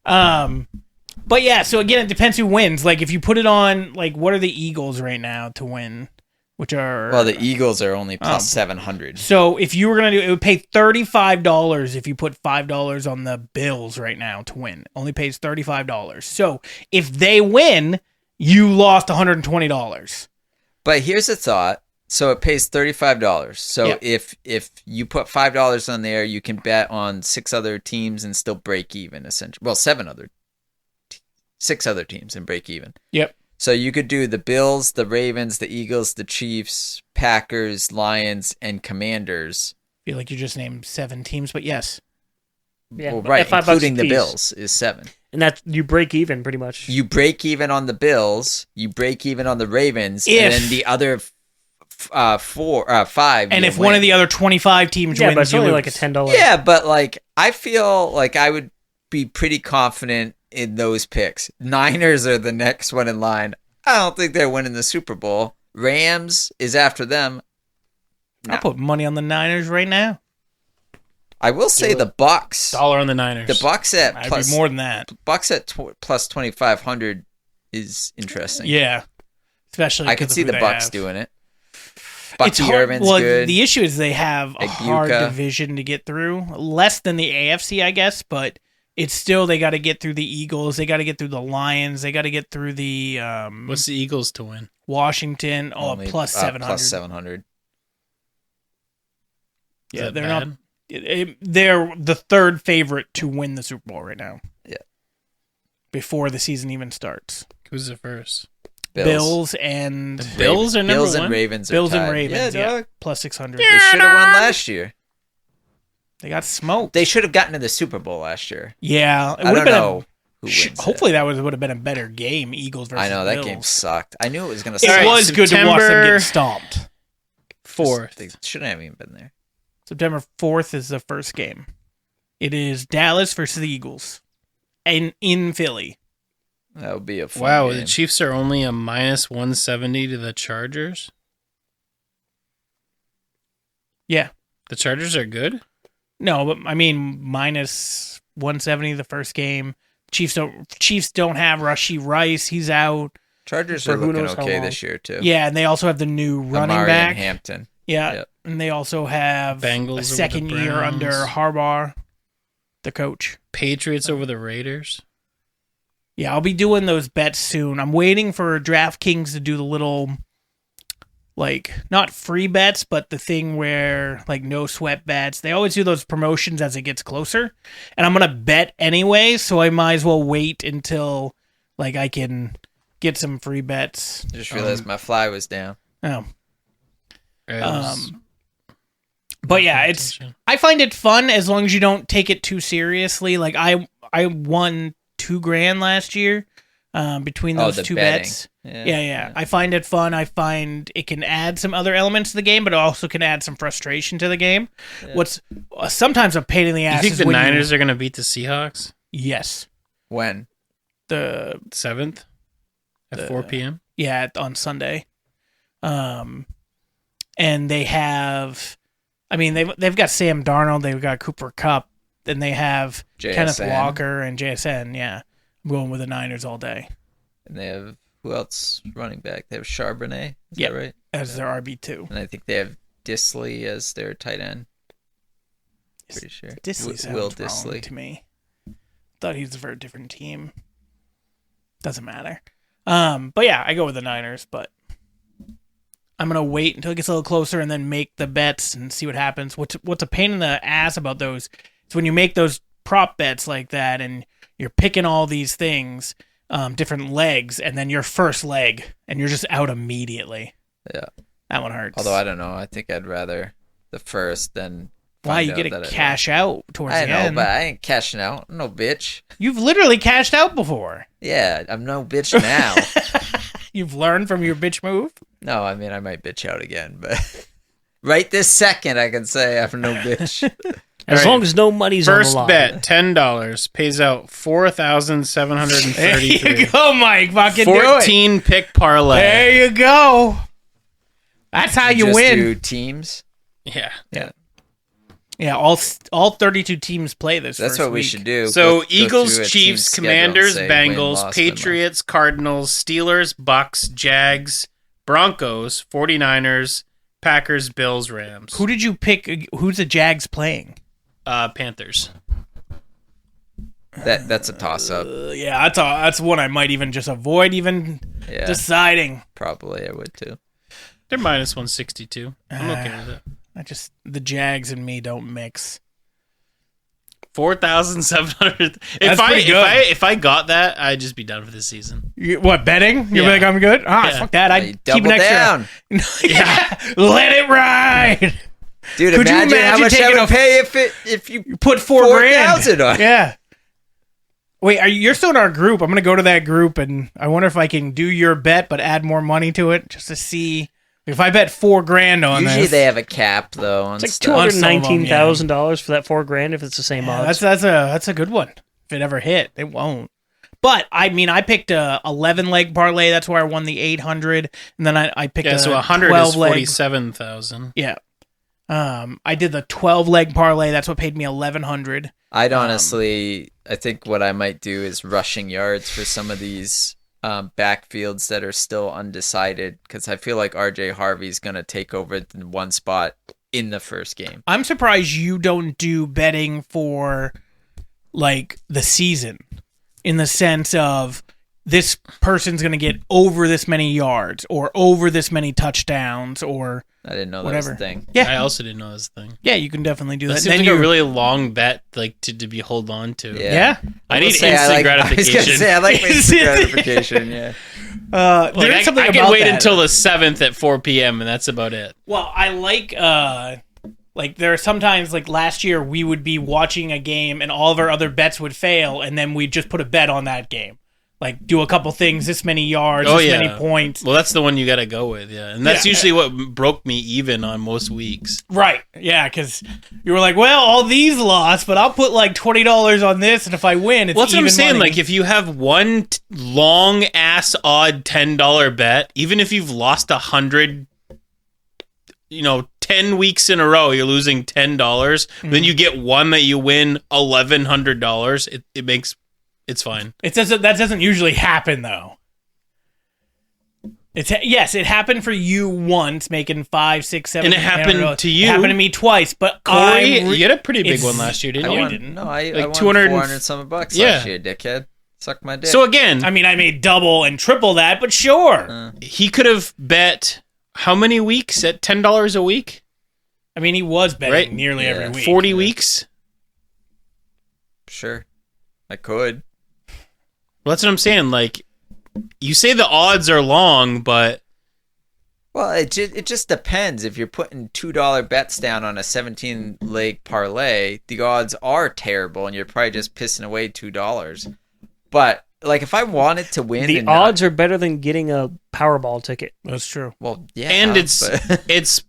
But yeah, so again, it depends who wins. Like if you put it on, like what are the Eagles right now to win? Which are Well, the Eagles are only Oh. plus 700. so if you were gonna do it, would pay $35 if you put $5 on the Bills right now to win. Only pays $35. So if they win, you lost $120. But here's a thought. So it pays $35. So Yep. if you put $5 on there, you can bet on 6 other teams and still break even, essentially. Well, 6 other teams and break even. Yep. So you could do the Bills, the Ravens, the Eagles, the Chiefs, Packers, Lions, and Commanders. I feel like you just named 7 teams, but yes. Yeah, Well, but right, at $5 including the apiece. Bills is 7. And that you break even pretty much. You break even on the Bills, you break even on the Ravens, and If- then the other 5. And you'll if one of win. the other 25 teams yeah, wins, but it's you only lose. like a $10. Yeah, but like I feel like I would be pretty confident in those picks. Niners are the next one in line. I don't think they're winning the Super Bowl. Rams is after them. I'll put money on the Niners right now. I will say the Bucks. Dollar on the Niners. The Bucks at I'd plus be more than that. Bucks at plus 2,500 is interesting. Yeah. Especially I could because see of the who they Bucks have. doing it. It's Bucky hard. Irvin's Well, good. the issue is they have a hard Ibuka. division to get through. Less than the AFC, I guess, but it's still they got to get through the Eagles. They got to get through the Lions. They got to get through the What's the Eagles to win? Washington. Oh, Only, plus 700. Plus 700. Is Yeah, that they're bad? not. They're the third favorite to win the Super Bowl right now. Yeah. Before the season even starts. Who's the first? Bills and The Bills are number Bills one. and Ravens are Bills and tied. Ravens. Yeah, Yeah, dog. plus 600. They should have won last year. They got smoked. They should have gotten to the Super Bowl last year. Yeah, it I would don't have been know who wins it. hopefully that would have been a better game. Eagles versus I know that Bills. game sucked. I knew it was going to It suck. All right, was good to watch them September- get stomped. Fourth. They shouldn't have even been there. September 4th is the first game. It is Dallas versus the Eagles, and in Philly. That would be a fun Wow, game. the Chiefs are only a minus 170 to the Chargers. Yeah, The Chargers are good. no, but I mean minus 170 the first game. Chiefs don't have Rashee Rice. He's out. Chargers For are who looking knows how okay long. this year too. Yeah, and they also have the new running Amari back. and Hampton. Yeah, Yep. and they also have Bengals over a the second year Browns. under Harbaugh, the coach. Patriots over the Raiders. Yeah, I'll be doing those bets soon. I'm waiting for DraftKings to do the little, like, not free bets, but the thing where, like, no sweat bets. They always do those promotions as it gets closer. And I'm going to bet anyway, so I might as well wait until, like, I can get some free bets. Just realized my fly was down. Oh. Rams. But yeah, I find it fun as long as you don't take it too seriously. Like, I won $2,000 last year between those the two betting. bets. Yeah. I find it fun. I find it can add some other elements to the game, but it also can add some frustration to the game. What's sometimes a pain in the You ass think is the when Niners are going to beat the Seahawks? yes. When? The 7th at 4 p.m.? yeah, on Sunday. And they have I mean they've got Sam Darnold, they've got Cooper Kupp, and they have Kenneth JSN. Walker and JSN, yeah. I'm going with the Niners all day And they have who else running back? They have Charbonnet. Is Yep. that right? as their RB2. And I think they have Disley as their tight end. Pretty sure. Disley sounds Will wrong Disley. to me. Thought he was for a different team. Doesn't matter. But yeah, I go with the Niners, but I'm gonna wait until it gets a little closer and then make the bets and see what happens. What's a pain in the ass about those is when you make those prop bets like that and you're picking all these things, different legs, and then your first leg and you're just out immediately. Yeah. That one hurts. Although I don't know. I think I'd rather the first than why find you out get that to cash out towards I the know, end? but I ain't cashing out. I'm no bitch. You've literally cashed out before. Yeah, I'm no bitch now. You've learned from your bitch move. No, I mean I might bitch out again, but right this second I can say I'm no bitch. As All right. long as no money's First on the line. bet, $10, pays out There you $4,733. go, Mike. Fucking do it. 14 pick parlay. There you go. That's how you Just win. do teams. Yeah. Yeah, all 32 teams play this. That's first what we week. should do. So Go Eagles, through a team Chiefs, schedule and Commanders, say win, Bengals, loss, win, loss. Patriots, Cardinals, Steelers, Bucks, Jags, Broncos, 49ers, Packers, Bills, Rams. Who did you pick? Who's the Jags playing? Panthers. That's a toss up. Yeah, that's one I might even just avoid even Yeah, deciding. probably I would too. They're minus 162. I'm okay with it. The Jags and me don't mix. 4,700. That's pretty good. If I got that, I'd just be done for this season. What, betting? You're Yeah. like, I'm good? Yeah. Fuck that. I'd You keep double an extra. down. Yeah. Let it ride. Dude, Could you imagine how imagine much I taking would a- pay if you Put $4,000 $4,000 on it. Yeah. Wait, you're still in our group. I'm going to go to that group, and I wonder if I can do your bet, but add more money to it just to see. If I bet $4,000 on Usually this. they have a cap though on It's like stuff. $219,000 for that $4,000 if it's the same Yeah, odds. that's a good one. If it ever hit, it won't. But I mean, I picked a 11-leg parlay. That's where I won the 800, and then I picked Yeah, a so 100 is 12-leg. 47,000. Yeah. I did the 12-leg parlay. That's what paid me 1,100. I'd honestly, I think what I might do is rushing yards for some of these backfields that are still undecided, because I feel like RJ Harvey's gonna take over the one spot in the first game. I'm surprised you don't do betting for like the season, in the sense of this person's going to get over this many yards or over this many touchdowns or I didn't know whatever. that was a thing. Yeah. I also didn't know this thing. Yeah, you can definitely do That that. seems Then like a you- really long bet, like to be hold on to. Yeah. yeah. I will need say instant I was gratification. gonna say I like instant Instant- gratification. Yeah. Like, There's I something can about wait that. until the 7th at 4 p.m. and that's about it. Well, I like there are sometimes, like last year we would be watching a game and all of our other bets would fail, and then we'd just put a bet on that game. Like do a couple things, this many yards, Oh, this yeah. many points. Well, that's the one you got to go with, yeah. And that's Yeah. usually what broke me even on most weeks. Right. Yeah, because you were like, well, all these lost, but I'll put like $20 on this, and if I win, it's Well, that's what I'm even saying. money. Like, if you have one long ass odd $10 bet, even if you've lost 100, 10 weeks in a row, you're losing $10. Then you get one that you win $1,100. It's fine. That doesn't usually happen though. Yes, it happened for you once, making 5, 6, 7. And it happened $800. to you. It happened to me twice, but Corey, I'm re- you had a pretty big it's- one last year, didn't I you? won. didn't. No, I Like won 200 400 some bucks Yeah. last year, dickhead. Suck my dick. So again, I mean, I made double and triple that, but sure. he could have bet how many weeks at $10 a week? I mean, he was betting Right. nearly Yeah. every week. 40 weeks? Sure, I could. Well, that's what I'm saying. Like, you say the odds are long, but Well, it just depends. If you're putting $2 bets down on a 17-leg parlay, the odds are terrible, and you're probably just pissing away $2. But like, if I wanted to win, The and not- odds are better than getting a Powerball ticket. That's true. well, yeah, and it's but- it's.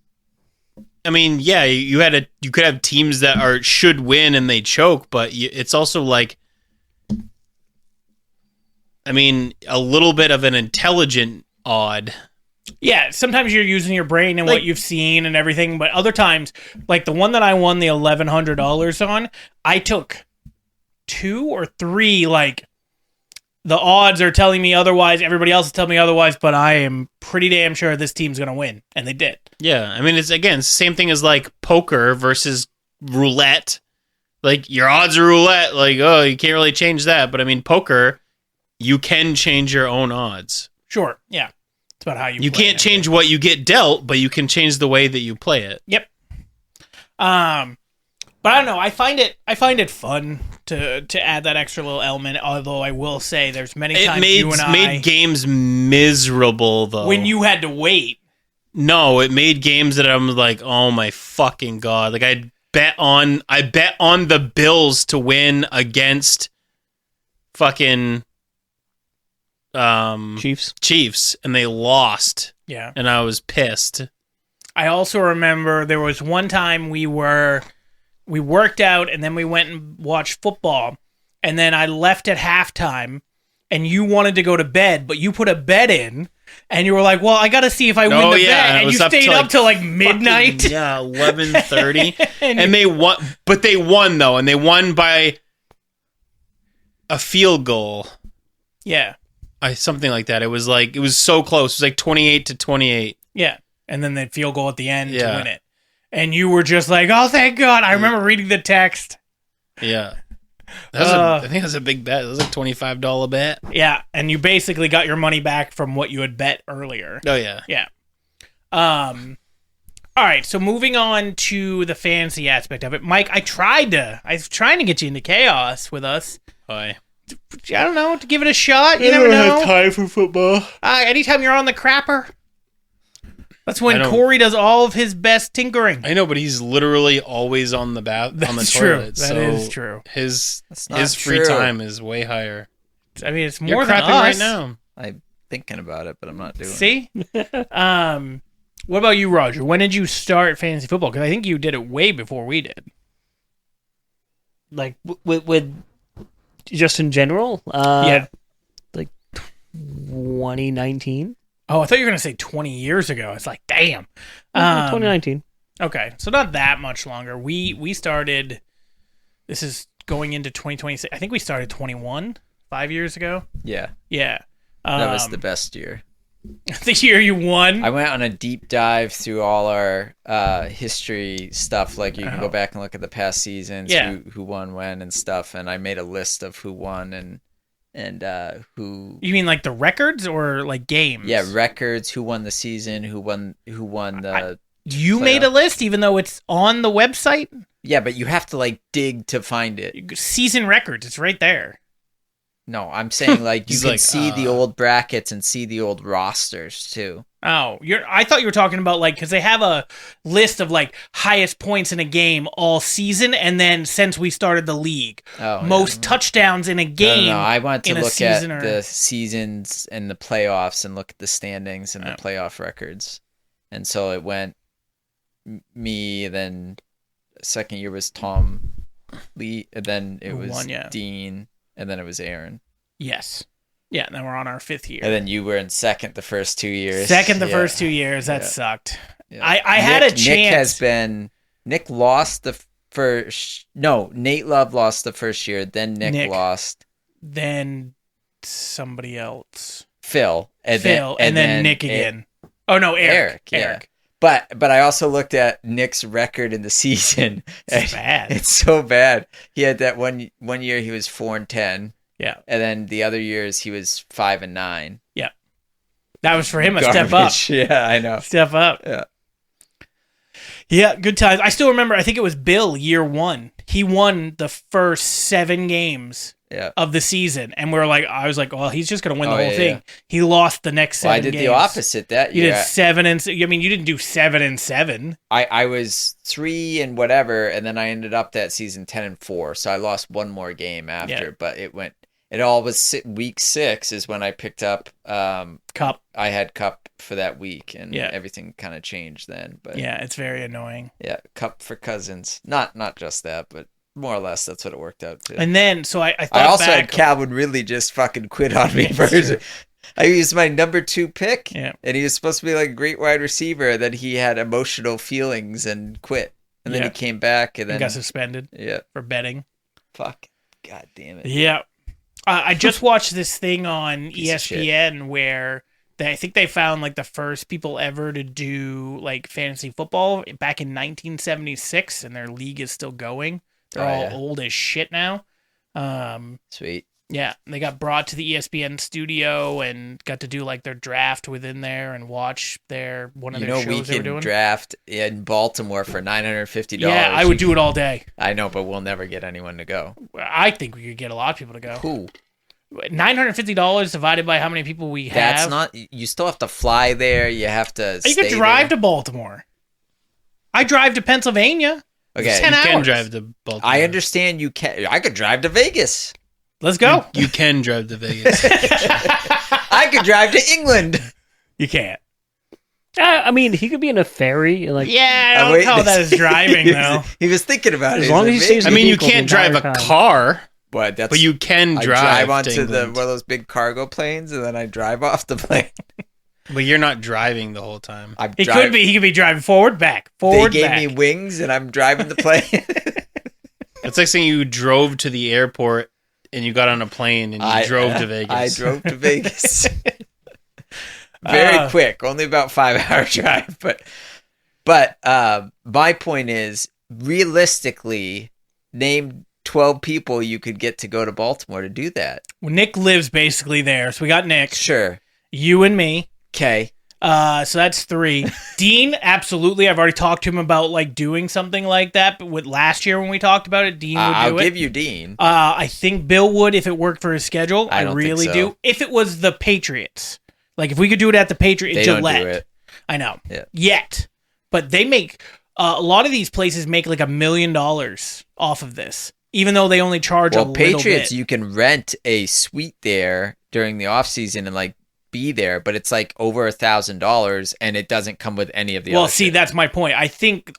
I mean, yeah, you could have teams that should win and they choke, but it's also like, I mean, a little bit of an intelligent odd. Yeah, sometimes you're using your brain and what Like- you've seen and everything, but other times, like the one that I won the $1,100 on, I took 2 or 3. Like the odds are telling me otherwise, everybody else is telling me otherwise, but I am pretty damn sure this team's gonna win, and they did. Yeah, I mean, it's the same thing as like poker versus roulette. Like, your odds are roulette. Like, oh, you can't really change that. But I mean, poker, you can change your own odds. Sure, yeah, it's about how you. You play can't and change what you get dealt, but you can change the way that you play it. Yep. But I don't know. I find it fun to add that extra little element. Although I will say, there's many It times made you and I, made games miserable though. when you had to wait. No, it made games that I'm like, oh my fucking god! Like, I bet on the Bills to win against fucking Chiefs, and they lost, Yeah. and I was pissed. I also remember there was one time we worked out and then we went and watched football, and then I left at halftime, and you wanted to go to bed, but you put a bet in, and you were like, "Well, I got to see if I win Oh, the yeah, bet," and it and was you up stayed till, up like, till like midnight. Fucking, yeah, 11:30, And and they won, but they won though, and they won by a field goal. Yeah, Something like that. It was so close. It was like 28-28. yeah, and then they'd field goal at the end to Yeah. win it, and you were just like, "Oh, thank God!" I remember reading the text. Yeah. I think that was a big bet. It was like $25 bet. Yeah, and you basically got your money back from what you had bet earlier. Oh yeah. Yeah. All right, so moving on to the fantasy aspect of it, Mike. I was trying to get you into chaos with us. Why? I don't know, to give it a shot. You never know. time for football. Anytime you're on the crapper, that's I when don't- Corey does all of his best tinkering. I know, but he's literally always on the on the That's toilet. true. That so is true. His That's not his free true. time is way higher. I mean, it's You're more than crapping us. right now. I'm thinking about it, but I'm not doing it. See? What about you, Roger? When did you start fantasy football? Because I think you did it way before we did. Like with just in general. Yeah. like 2019. Oh, I thought you were going to say 20 years ago. It's like, damn. 2019. Okay, so not that much longer. We started, this is going into 2026. I think we started 21, 5 years ago. Yeah, Yeah. that was the best year. the year you won. I went on a deep dive through all our history stuff. Like you can go back and look at the past seasons, Yeah. who won when and stuff. And I made a list of who won and who. You mean like the records or like games? Yeah, records. Who won the season? Who won the? You made a list even though it's on the website? Yeah, but you have to like dig to find it. Season records, it's right there. No, I'm saying like you He's can like, see the old brackets and see the old rosters too. Oh, I thought you were talking about like, because they have a list of like highest points in a game all season, and then since we started the league, Oh, most touchdowns in a game. No, I want to in a look at season or- the seasons and the playoffs and look at the standings and Oh. the playoff records. And so it went me, then second year was Tom Lee, and then it Who was won, yeah. Dean, and then it was Aaron. Yes. Yeah, and then we're on our 5th year. And then you were in second the first 2 years. Second the Yeah. first 2 years. That Yeah. sucked. Yeah. I had a Nick chance. has been Nick lost the first. No, Nate Love lost the first year. Then Nick lost. Then somebody else. Phil and Phil, and then Nick again. Oh, no, Eric. Yeah. But I also looked at Nick's record in the season. It's bad. It's so bad. He had that one year he was 4-10, Yeah. and then the other years he was 5-9. That was for him a step up. Garbage. Yeah, I know. Step up. Yeah. Yeah, good times. I still remember, I think it was Bill, year 1. He won the first 7 games Yeah. of the season. And I was like, well, he's just going to win the Oh, whole yeah, thing. yeah. He lost the next 7 Well, I did games. the opposite that You year. did 7 and I mean, you didn't do 7 and 7. I was 3 and whatever, and then I ended up that season 10-4. So I lost one more game after, Yeah. but it all was week 6 is when I picked up. Cup. I had Cup for that week, and Yeah. everything kind of changed then. But Yeah, it's very annoying. yeah, Cup for Cousins. Not just that, but more or less that's what it worked out to. And then, so I thought I also back. had Calvin Ridley just fucking quit on me. Yeah, that's true. I used my number 2 pick, Yeah. and he was supposed to be like a great wide receiver. Then he had emotional feelings and quit. And then Yeah. he came back, and and then got suspended yeah, for betting. fuck, god damn it. Yeah. I just watched this thing on Piece of shit. ESPN where I think they found like the first people ever to do like fantasy football back in 1976, and their league is still going. They're Oh, all yeah. old as shit now. Sweet. Yeah, they got brought to the ESPN studio and got to do like their draft within there and watch one of You their know shows we they were can doing. draft in Baltimore for $950. Yeah, I would do it all day. I know, but we'll never get anyone to go. I think we could get a lot of people to go. Who? $950 divided by how many people we have. That's not. You still have to fly there. You have to. You could stay drive there. to Baltimore. I drive to Pennsylvania. Okay, 10 You can hours. drive to Baltimore. I understand you can. I could drive to Vegas. Let's go. You can drive to Vegas. I could drive to England. You can't. I mean, he could be in a ferry. Like, Yeah, I Oh, don't wait, call that as driving though. He was thinking about it. As long as he stays I in mean, you vehicle the can't drive a entire time. car, What? That's. but you can I drive, drive onto to the England. one of those big cargo planes, and then I drive off the plane. But you're not driving the whole time. I'm He could be. He could be driving forward, back, forward, They gave back. me wings, and I'm driving the plane. It's like saying you drove to the airport and you got on a plane and you drove to Vegas. I drove to Vegas. Very quick, only about 5-hour drive, but my point is, realistically, name 12 people you could get to go to Baltimore to do that. Well, Nick lives basically there, so we got Nick, Sure. you and me. Okay. So that's 3. Dean, absolutely. I've already talked to him about like doing something like that. But with last year when we talked about it, Dean would do I'll it. give you Dean. I think Bill would if it worked for his schedule. I I don't really think so. do. If it was the Patriots, like if we could do it at the Patriots, They Gillette. don't do it. I know. Yeah. Yet, but they make a lot of these places make like $1 million off of this, even though they only charge a Well, little Patriots, bit. you can rent a suite there during the off season and like be there, but it's like over $1,000 and it doesn't come with any of the Well, other see, shit. that's my point. I think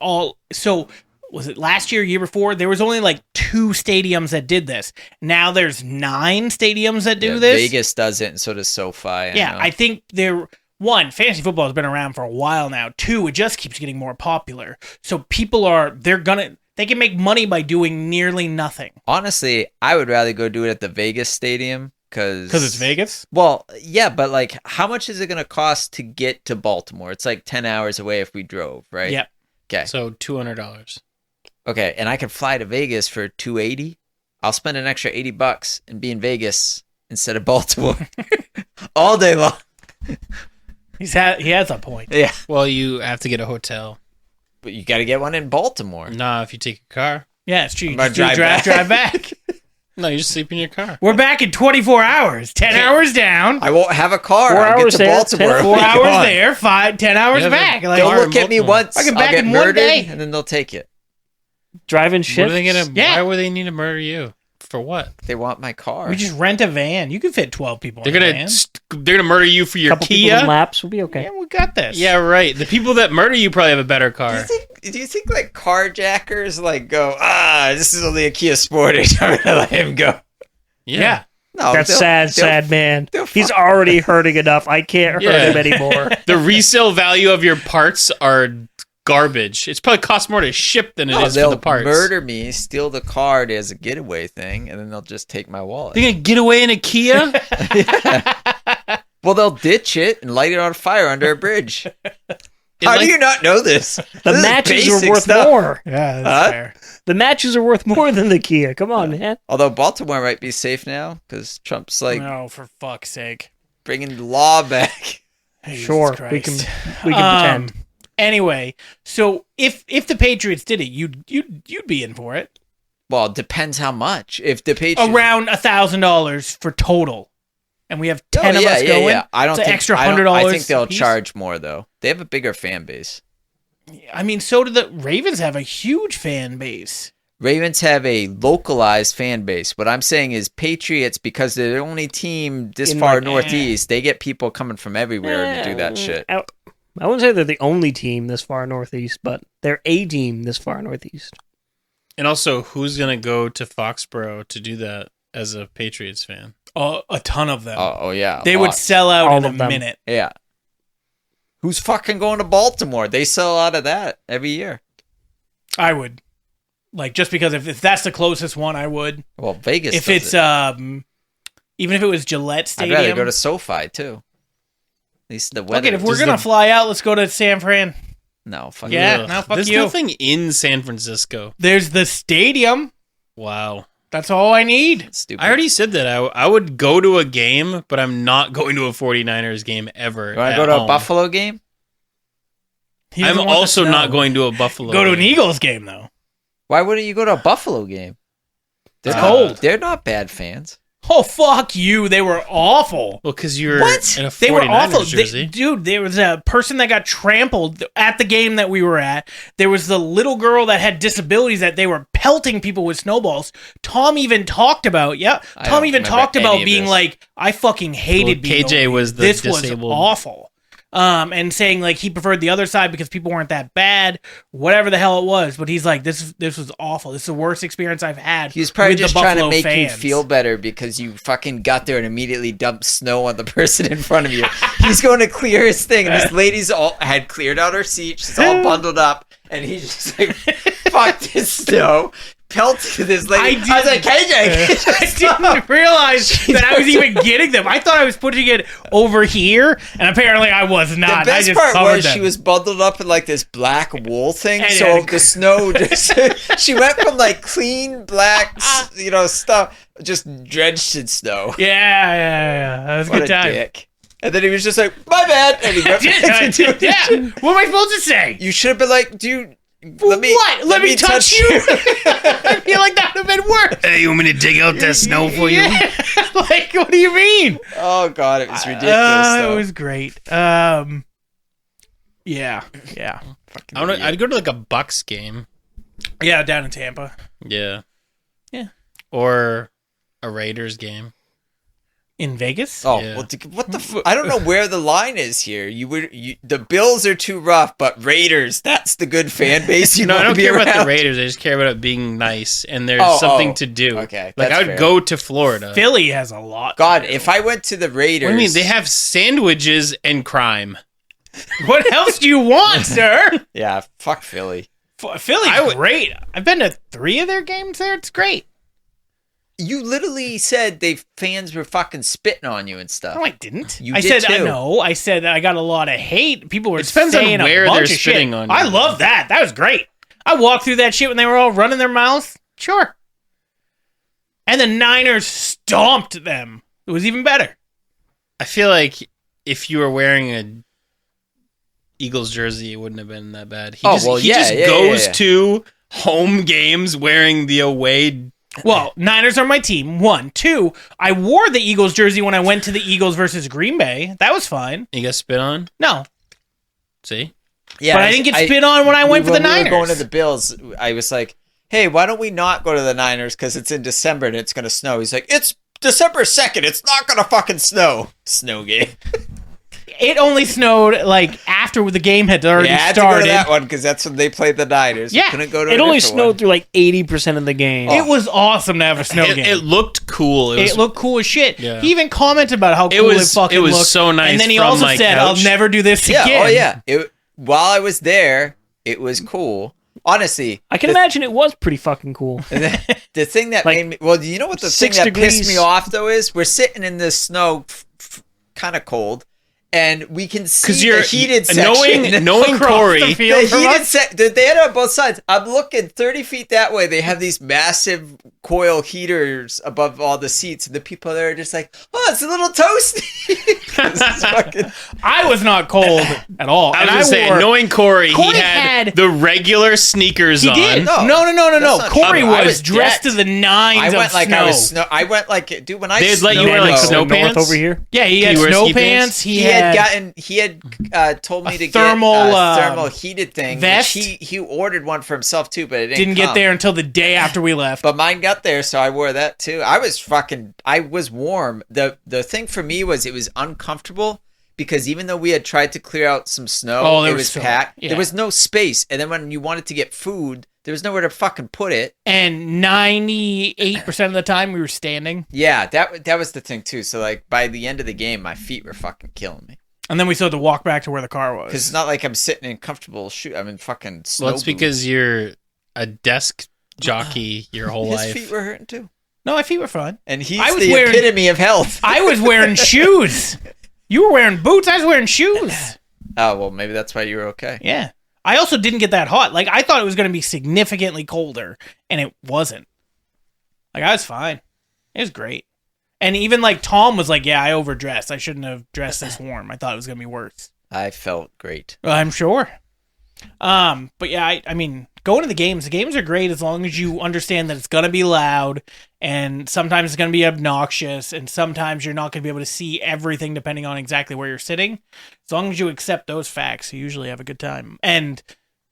so was it last year, year before? There was only like 2 stadiums that did this. Now there's 9 stadiums that do Yeah, this. Vegas does it, and so does SoFi. I think fantasy football has been around for a while now. 2, it just keeps getting more popular. So people they can make money by doing nearly nothing. Honestly, I would rather go do it at the Vegas stadium because It's Vegas? Well, yeah, but like, how much is it going to cost to get to Baltimore? It's like 10 hours away if we drove, right? Yep. Okay. So $200. Okay, and I could fly to Vegas for $280. I'll spend an extra $80 and be in Vegas instead of Baltimore all day long. He has a point. Yeah, Well, you have to get a hotel. but you got to get one in Baltimore. Nah, if you take a car. Yeah, it's true. You I'm just gonna do drive drive back. No, you just sleep in your car. We're back in 24 hours. 10 hours down. I won't have a car. 4 I'll hours get to there, Baltimore. 10 4 Come hours on. there. 10 hours Yeah, back. but Like, They'll Car in look at me Baltimore. once. I get I'll back get in one murdered, day. and then they'll take it. Driving What shit. are they gonna? Yeah. Why would they need to murder you? For what? They want my car. we just rent a van. You can fit 12 people They're in a gonna van. they're gonna murder you for your Couple people in Kia. laps will be okay. Yeah, we got this. Yeah, right. The people that murder you probably have a better do car. you think like carjackers like go, this is only a Kia Sportage. I'm gonna let him go. Yeah. No, That's they'll- sad man. they'll He's fuck- already hurting enough. I can't hurt Yeah. him anymore. The resale value of your parts are garbage. It's probably costs more to ship than it No, is for they'll the parts. murder me, steal the card as a getaway thing, and then they'll just take my wallet. They're gonna get away in a Kia. Well, they'll ditch it and light it on fire under a bridge. How like- do you not know this? The This is matches are basic worth stuff. more. Yeah, that's Huh? fair. The matches are worth more than the Kia. Come on, man. Although Baltimore might be safe now because Trump's like No, for fuck's sake. bringing the law back. Jesus Sure, we Christ. can pretend. Anyway, so if the Patriots did it, you'd be in for it. Well, it depends how much. If the Patriots Around $1,000 for total, and we have 10 of us going. I don't it's an think extra I don't- $100 I think they'll apiece. charge more though. They have a bigger fan base. I mean, so do the Ravens have a huge fan base. Ravens have a localized fan base. What I'm saying is Patriots, because they're the only team this In, far like, northeast, they get people coming from everywhere to do that shit. I wouldn't say they're the only team this far northeast, but they're a team this far northeast. And also, who's gonna go to Foxborough to do that as a Patriots fan? A ton of them. Oh yeah. they a would lot. sell out All in a of them. minute. Yeah. Who's fucking going to Baltimore? They sell out of that every year. I would. Like, just because if that's the closest one, I would. Well, Vegas. If does it's, it. even if it was Gillette I'd Stadium. rather go to SoFi too. At least the weather. Okay, if we're Does going to the- fly out, let's go to San Fran. No, fuck Yeah. Ugh. no, fuck There's you. nothing in San Francisco. There's the stadium. Wow. That's all I need. it's stupid. I already said that I would go to a game, but I'm not going to a 49ers game ever. You want at to go to a home. Buffalo game? He doesn't I'm want the also snow. not going to a Buffalo. Go to an game. Eagles game, though. Why wouldn't you go to a Buffalo game? They're cold. They're not bad fans. Oh, fuck you. They were awful. Well, because you're What? in a 49ers They were awful. jersey. Dude, there was a person that got trampled at the game that we were at. There was the little girl that had disabilities that they were pelting people with snowballs. Tom even talked about, I Tom don't even remember talked any about of being this. like, I fucking hated Well, being KJ over here. was the This disabled- was awful. And saying like he preferred the other side because people weren't that bad, whatever the hell it was. But he's like, this was awful. This is the worst experience I've had. He's probably with the just trying to Buffalo make you fans." feel better because you fucking got there and immediately dumped snow on the person in front of you. He's going to clear his thing, and this lady's all had cleared out her seat. She's all bundled up, and he's just like, "Fuck this snow." Pelted this lady. I was like, KJ, I didn't realize that I was even getting them. I thought I was putting it over here, and apparently I was The not. I best just part covered was them. she was bundled up in like this black wool thing, And so it- the snow just she went from like clean black, stuff, just drenched in snow. Yeah. That was a What good a time. dick! And then he was just like, my bad. And he went I did, yeah. What am I supposed to say? You should have been like, dude, let me touch you? I feel like that would have been worse. Hey, you want me to dig out that snow for you? Yeah. Like, what do you mean? Oh, God, it was ridiculous. It was great. Yeah. Fucking I'd go to like a Bucks game. Yeah, down in Tampa. Yeah. Yeah. Or a Raiders game. In Vegas? Oh, Yeah. well, what the I don't know where the line is here. The Bills are too rough, but Raiders, that's the good fan base you No, I want to don't be care around. about the Raiders. I just care about it being nice and there's Oh, something to do. Okay, Like, that's I would fair. go to Florida. Philly has a lot. God, if I went to the Raiders... What do you mean? They have sandwiches and crime. What else do you want, sir? Yeah, fuck Philly. Philly's great. I've been to 3 of their games there. It's great. You literally said fans were fucking spitting on you and stuff. No, I didn't. You I did said too. No. I said I got a lot of hate. People were It depends on saying where a bunch they're of shit. spitting on you. I love that. That was great. I walked through that shit when they were all running their mouths. Sure. And the Niners stomped them. It was even better. I feel like if you were wearing a Eagles jersey, it wouldn't have been that bad. He just goes to home games wearing the away. Well, Niners are my team. 1. 2, I wore the Eagles jersey when I went to the Eagles versus Green Bay. That was fine. You got spit on? No. See? Yeah, But I didn't get spit on when I went for the Niners. We were going to the Bills. I was like, hey, why don't we not go to the Niners because it's in December and it's going to snow? He's like, it's December 2nd. It's not going to fucking snow. Snow game. It only snowed like after the game had already Yeah, I had started. to go to that one because that's when they played the Niners. Yeah. We couldn't go to It a only different snowed one. through like 80% of the game. It was awesome to have a snow game. It looked cool. It looked cool as shit. Yeah. He even commented about how cool it fucking it was looked. so nice And then he from also my said, couch. I'll never do this Yeah, again. oh yeah. While I was there, it was cool. Honestly, I can imagine it was pretty fucking cool. the thing that Like, made me you know what the thing 6 that pissed degrees. me off though is we're sitting in this snow, kind of cold, and we can see the heated section. knowing across Corey, the field The from heated us. they had it on both sides. I'm looking 30 feet that way. They have these massive coil heaters above all the seats, and the people there are just like, "Oh, it's a little toasty." 'Cause it's fucking- I was not cold at all. I was and gonna say, wore- knowing Corey, Corey he had had- the regular sneakers He on. did. No, No. that's not Corey true. I was was dressed decked. to the nines I of went like snow. I was snow. I went like, dude, when I They'd let you wear, like, snow North pants? over here. Yeah, he Did had he wear snow ski pants. He had told me a to thermal, get a thermal heated thing. vest? Which he ordered one for himself too, but it didn't get come. there until the day after we left. But mine got there, so I wore that too. I was warm. The thing for me was it was uncomfortable because even though we had tried to clear out some snow, it was packed. yeah. There was no space, and then when you wanted to get food, there was nowhere to fucking put it. And 98% of the time we were standing. Yeah, that was the thing too. So like by the end of the game, my feet were fucking killing me. And then we still had to walk back to where the car was. Because it's not like I'm sitting in comfortable shoe. I'm in fucking snow. Well, it's because you're a desk jockey your whole his life. feet were hurting too, No, my feet were fine. and he's I was the wearing- epitome of health. I was wearing shoes. You were wearing boots. I was wearing shoes. Oh well, maybe that's why you were okay. Yeah. I also didn't get that hot. Like, I thought it was going to be significantly colder, and it wasn't. Like, I was fine. It was great. And even, like, Tom was like, yeah, I overdressed. I shouldn't have dressed this warm. I thought it was going to be worse. I felt great. I'm sure. But yeah, I mean, going to the games are great as long as you understand that it's going to be loud, and sometimes it's going to be obnoxious, and sometimes you're not going to be able to see everything depending on exactly where you're sitting. As long as you accept those facts, you usually have a good time. And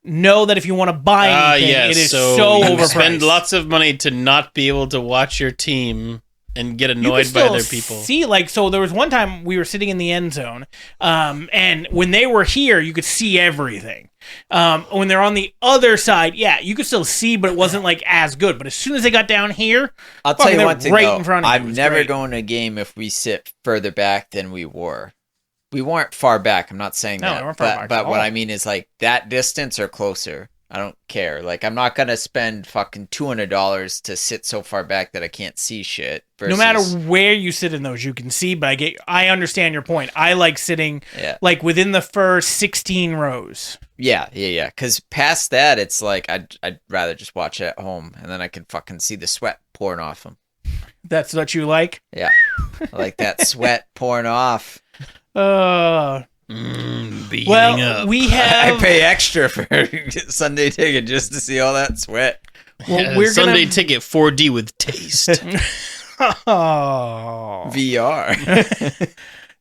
know that if you want to buy anything, it is so you overpriced. spend lots of money to not be able to watch your team and get annoyed by other people. See, like, so there was one time we were sitting in the end zone, and when they were here, you could see everything. When they're on the other side, yeah, you could still see, but it wasn't like as good. But as soon as they got down here, I'll tell fucking, you they're one thing right though. in front of you. It I'm was never great. going to a game if we sit further back than we were. We weren't far back. I'm not saying No, that. we weren't far but back but at what all. I mean is like that distance or closer. I don't care. Like I'm not gonna spend fucking $200 to sit so far back that I can't see shit. No matter where you sit in those, you can see. But I understand your point. I like sitting Yeah. like within the first 16 rows. Yeah. Because past that, it's like I'd rather just watch it at home, and then I can fucking see the sweat pouring off them. That's what you like. Yeah, I like that sweat pouring off. Beating Well, up. we I have. pay extra for Sunday ticket just to see all that sweat. Well, we're Sunday gonna. ticket 4D with taste. Oh. VR.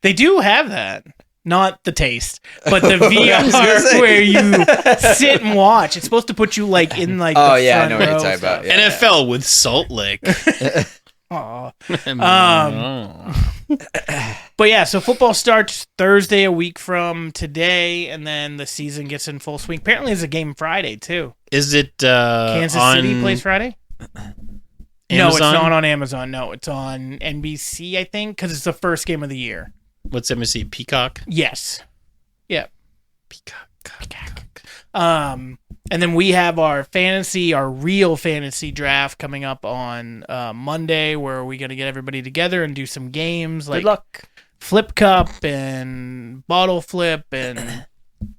They do have that. Not the taste, but the I was gonna VR say. where you sit and watch. It's supposed to put you like in like. Oh, the yeah, I front know what you're row talking stuff. about. Yeah. NFL with Salt Lick. Aw. Um, But yeah, so football starts Thursday, a week from today, and then the season gets in full swing. Apparently, there's a game Friday too. Is it Kansas on City plays Friday. No, it's Amazon? not on Amazon. No, it's on NBC, I think, because it's the first game of the year. What's MSC? Peacock? Yes. Yeah. Peacock. And then we have our real fantasy draft coming up on Monday, where we're gonna get everybody together and do some games like Good luck. Flip Cup and Bottle Flip and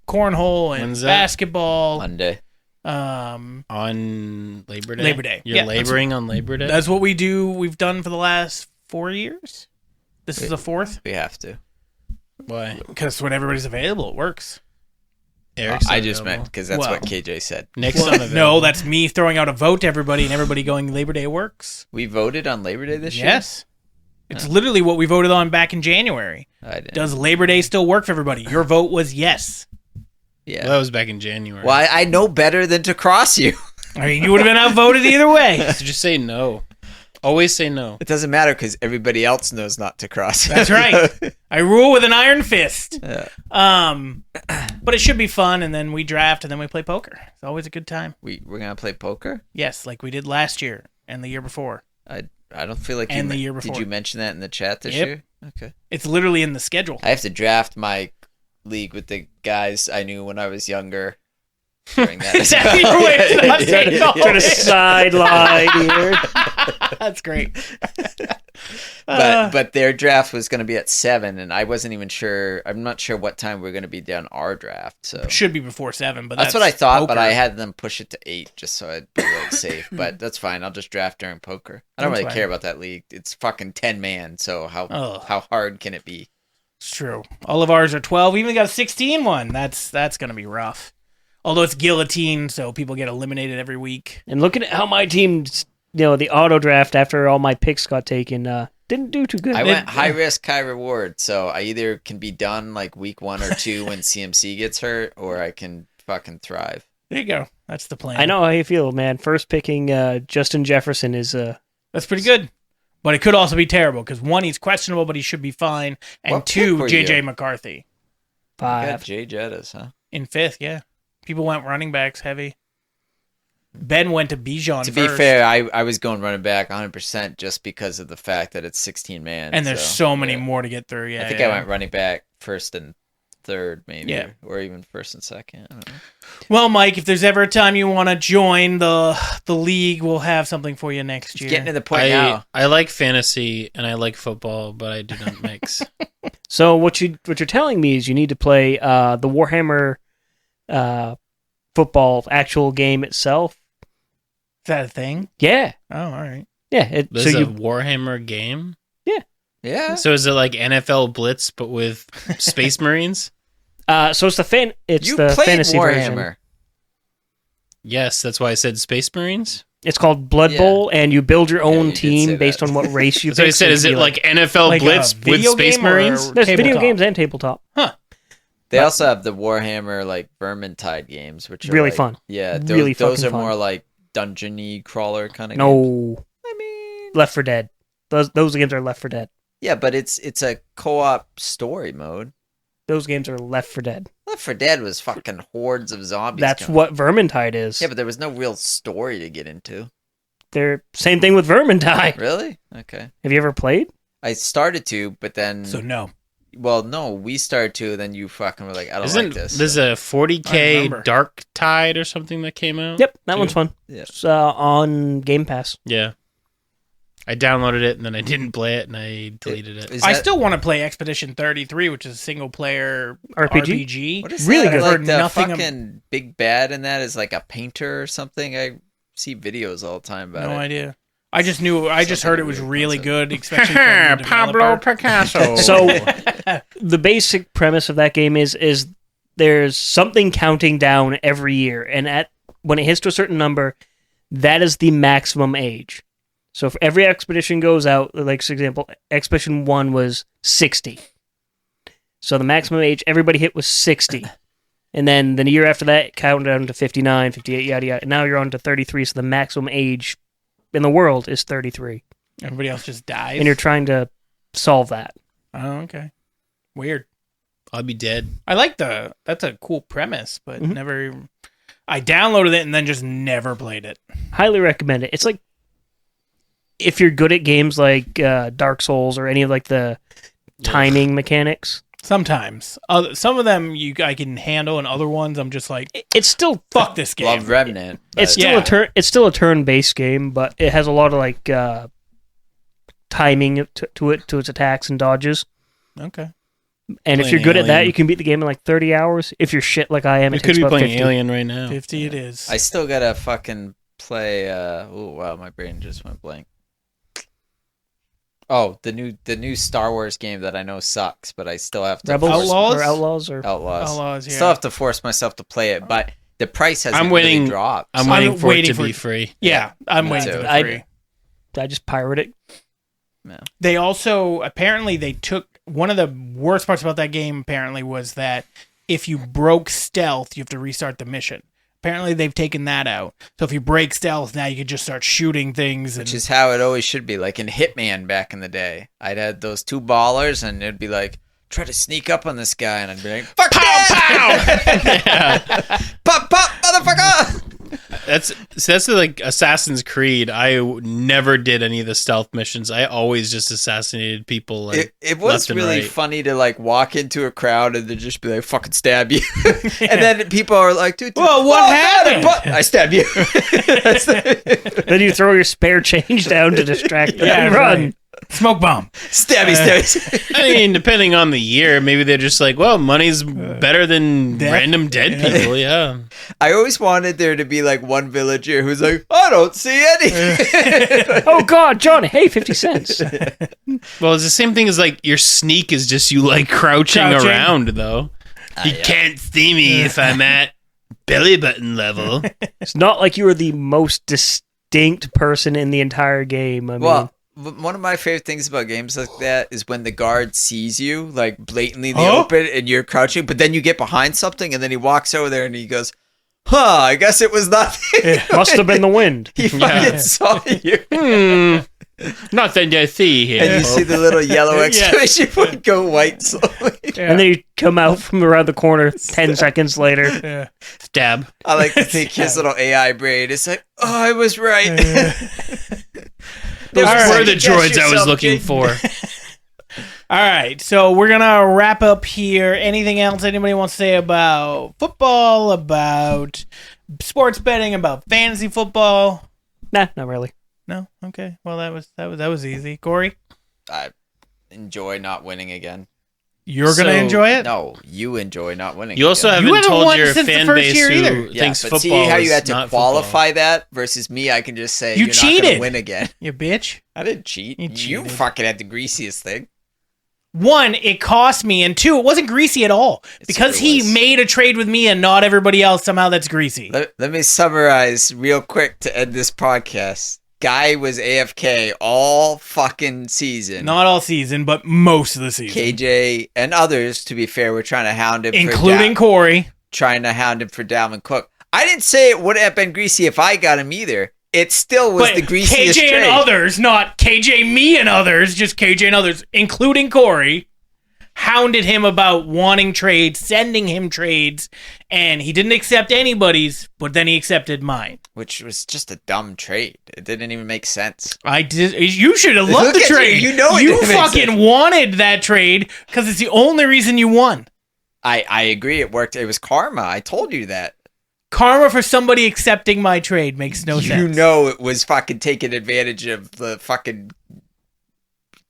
Cornhole and When's that? basketball. Monday. On Labor Day? Labor Day. You're Yeah, that's laboring on Labor Day? That's what we do. We've done for the last 4 years. This is the fourth We have to. Why? because when everybody's available, it works. Eric's I just unavailable. meant because that's Well. what KJ said. Nick's Well, unavailable. no, that's me throwing out a vote to everybody and everybody going Labor Day works. We voted on Labor Day this year? Yes. It's literally what we voted on back in January. I didn't. Does Labor Day still work for everybody? Your vote was yes. Yeah. Well, that was back in January. Well, I know better than to cross you. I mean, you would have been outvoted either way. So just say no. Always say no. It doesn't matter because everybody else knows not to cross. That's right. I rule with an iron fist. Yeah. But it should be fun, and then we draft, and then we play poker. It's always a good time. We're gonna play poker. Yes, like we did last year and the year before. I don't feel like And you the year Did before. you mention that in the chat this Yep. year? Okay. It's literally in the schedule. I have to draft my league with the guys I knew when I was younger. During that. Is that your way to not take the whole Trying to thing? sideline here. That's great. But their draft was going to be at 7, and I wasn't even sure. I'm not sure what time we're going to be down our draft. So Should be before 7, but that's what I thought. But poker. I had them push it to 8 just so I'd be like safe. But that's fine. I'll just draft during poker. I don't That's really fine. care about that league. It's fucking 10 man. So Ugh. how hard can it be? It's true. All of ours are 12. We even got a 16 one. That's going to be rough. Although it's guillotine, so people get eliminated every week. And looking at how my team, the auto draft after all my picks got taken, didn't do too good. I went high risk, high reward. So I either can be done like week 1 or 2 when CMC gets hurt, or I can fucking thrive. There you go. That's the plan. I know how you feel, man. First picking Justin Jefferson is That's pretty good. But it could also be terrible because 1, he's questionable, but he should be fine. And What 2, pick were JJ you? McCarthy You got 5. Jay Jettas, huh? in 5th, yeah. People went running backs heavy. Ben went to Bijan To be first. fair, I was going running back 100% just because of the fact that it's 16 man. And there's so many yeah. more to get through. Yeah, I think yeah. I went running back first and third, maybe, Yeah. or even first and second. I don't know. Well, Mike, if there's ever a time you want to join the league, we'll have something for you next It's year. getting to the point now. I like fantasy and I like football, but I do not mix. So what you're telling me is you need to play the Warhammer football actual game itself. Is that a thing? Yeah, Oh, all right. yeah. There's So a you Warhammer game. Yeah. So is it like NFL Blitz but with Space Marines? so it's the You the played fantasy version. Warhammer. Yes, that's why I said Space Marines. It's called Blood Yeah. Bowl, and you build your you own did say team that. based on what race you That's what I pick. said. So Is it'd it be like NFL Like a Blitz with video Space game or- Marines? there's video tabletop? games and tabletop? They also have the Warhammer like Vermintide games, which are Really like- fun. Yeah, Really those fucking are fun. more like dungeony crawler kind of. games. No, I mean, Left 4 Dead. Those games are Left 4 Dead. yeah, but it's a co-op story mode. Those games are Left 4 Dead. Left 4 Dead was fucking hordes of zombies. That's coming. what Vermintide is. Yeah, but there was no real story to get into. They're same thing with Vermintide. Really? Okay. Have you ever played? I started to, but then So, no. well, no, we started to. Then you fucking were like, I don't Isn't like this. there's so- a I 40K remember. Dark Tide or something that came out? Yep, that Two. one's fun. Yeah. It's on Game Pass. Yeah. I downloaded it and then I didn't play it and I deleted it. Is I that- still want to play Expedition 33, which is a single-player RPG? RPG. What is really that? good. Like Heard the nothing fucking big bad in that is like a painter or something. I see videos all the time about No it. idea. I just heard it was really good, especially from the Pablo developer. Picasso. So the basic premise of that game is there's something counting down every year, and when it hits to a certain number, that is the maximum age. So if every expedition goes out, like for example, Expedition 1 was 60. So the maximum age everybody hit was 60. And then the year after that, count down to 59, 58, yada yada. And now you're on to 33, so the maximum age in the world is 33. Everybody else just dies. And you're trying to solve that. Oh, okay. Weird. I'll be dead. I like that's a cool premise, but Mhm. never. I downloaded it and then just never played it. Highly recommend it. It's like if you're good at games like Dark Souls or any of like the timing mechanics, Sometimes, some of them I can handle, and other ones I'm just like, it's still fuck this game. Love Remnant. it's but- still Yeah. it's still a turn-based game, but it has a lot of like timing to its attacks and dodges. Okay. And if Playing you're good at that, Alien. you can beat the game in like 30 hours. If you're shit like I am, We it could takes be about playing 50. Alien right now. 50 it is. I still gotta fucking play. Oh wow, my brain just went blank. Oh, the new Star Wars game that I know sucks, but I still have to. Rebels Outlaws? or Outlaws or Outlaws, yeah. Still have to force myself to play it, but the price hasn't I'm really waiting- dropped. I'm so- waiting for it waiting to for be it. free. Yeah, I'm Me waiting too. for the I- free. I just pirate it. They also apparently they took one of the worst parts about that game. Apparently, was that if you broke stealth, you have to restart the mission. Apparently, they've taken that out. So if you break stealth, now you can just start shooting things. And Which is how it always should be. Like in Hitman back in the day, I'd had those two ballers, and it'd be like, try to sneak up on this guy, and I'd be like, fuck yeah! Pop, pop, motherfucker! That's the like Assassin's Creed. I never did any of the stealth missions. I always just assassinated people. Like, It was left and really right. funny to like walk into a crowd and then just be like, fucking stab you. And then people are like, dude, Well, what happened? I stab you. That's Then you throw your spare change down to distract them Yeah, and run. right. Smoke bomb. stabby, stabby. I mean, depending on the year, maybe they're just like, well, money's better than Death? random dead people. Yeah. I always wanted there to be like one villager who's like, I don't see anything. Oh God, John! Hey, 50 cents. Well, it's the same thing as like your sneak is just you like crouching. around though. You can't see me if I'm at belly button level. It's not like you were the most distinct person in the entire game. I mean, Well, one of my favorite things about games like that is when the guard sees you, like blatantly in the Huh? open, and you're crouching, but then you get behind something, and then he walks over there and he goes, huh, I guess it was nothing. must have been the wind. He fucking saw you. Nothing to see here. And you see the little yellow Yeah. exclamation point go white slowly. Yeah. And then you come out from around the corner 10 seconds later. Yeah. Stab. I like to think his little AI brain is like, oh, I was right. Those All were right. the Guess droids I was yourself, looking kid. for. All right, so we're gonna wrap up here. Anything else anybody wants to say about football, about sports betting, about fantasy football? Nah, not really. No. Okay. Well, that was easy. Corey, I enjoy not winning again. you're gonna So- enjoy it. No, you enjoy not winning. You also again. You haven't haven't told won your since the fan first base year who either. Yeah, thinks but football see how is you had to not qualify football. that versus me. I can just say You you're not going cheated. to win again. You bitch. I didn't cheat. You You cheated. fucking had the greasiest thing. One, it cost me, and two, it wasn't greasy at all because sure he was. made a trade with me, and not everybody else. Somehow that's greasy. Let me summarize real quick to end this podcast. Guy was AFK all fucking season. Not all season, but most of the season, KJ and others, to be fair, were trying to hound him including for Corey. trying to hound him for Dalvin Cook. I didn't say it wouldn't have been greasy if I got him either. It still was But the greasiest KJ trade. and others, not KJ, me and others, just KJ and others, including Corey, hounded him about wanting trades, sending him trades, and he didn't accept anybody's, but then he accepted mine. Which was just a dumb trade. It didn't even make sense. I did. You should have loved Look the at you, trade. you know it you didn't make fucking sense. wanted that trade because it's the only reason you won. I agree. It worked. It was karma. I told you that. Karma for somebody accepting my trade makes no You sense. know it was fucking taking advantage of the fucking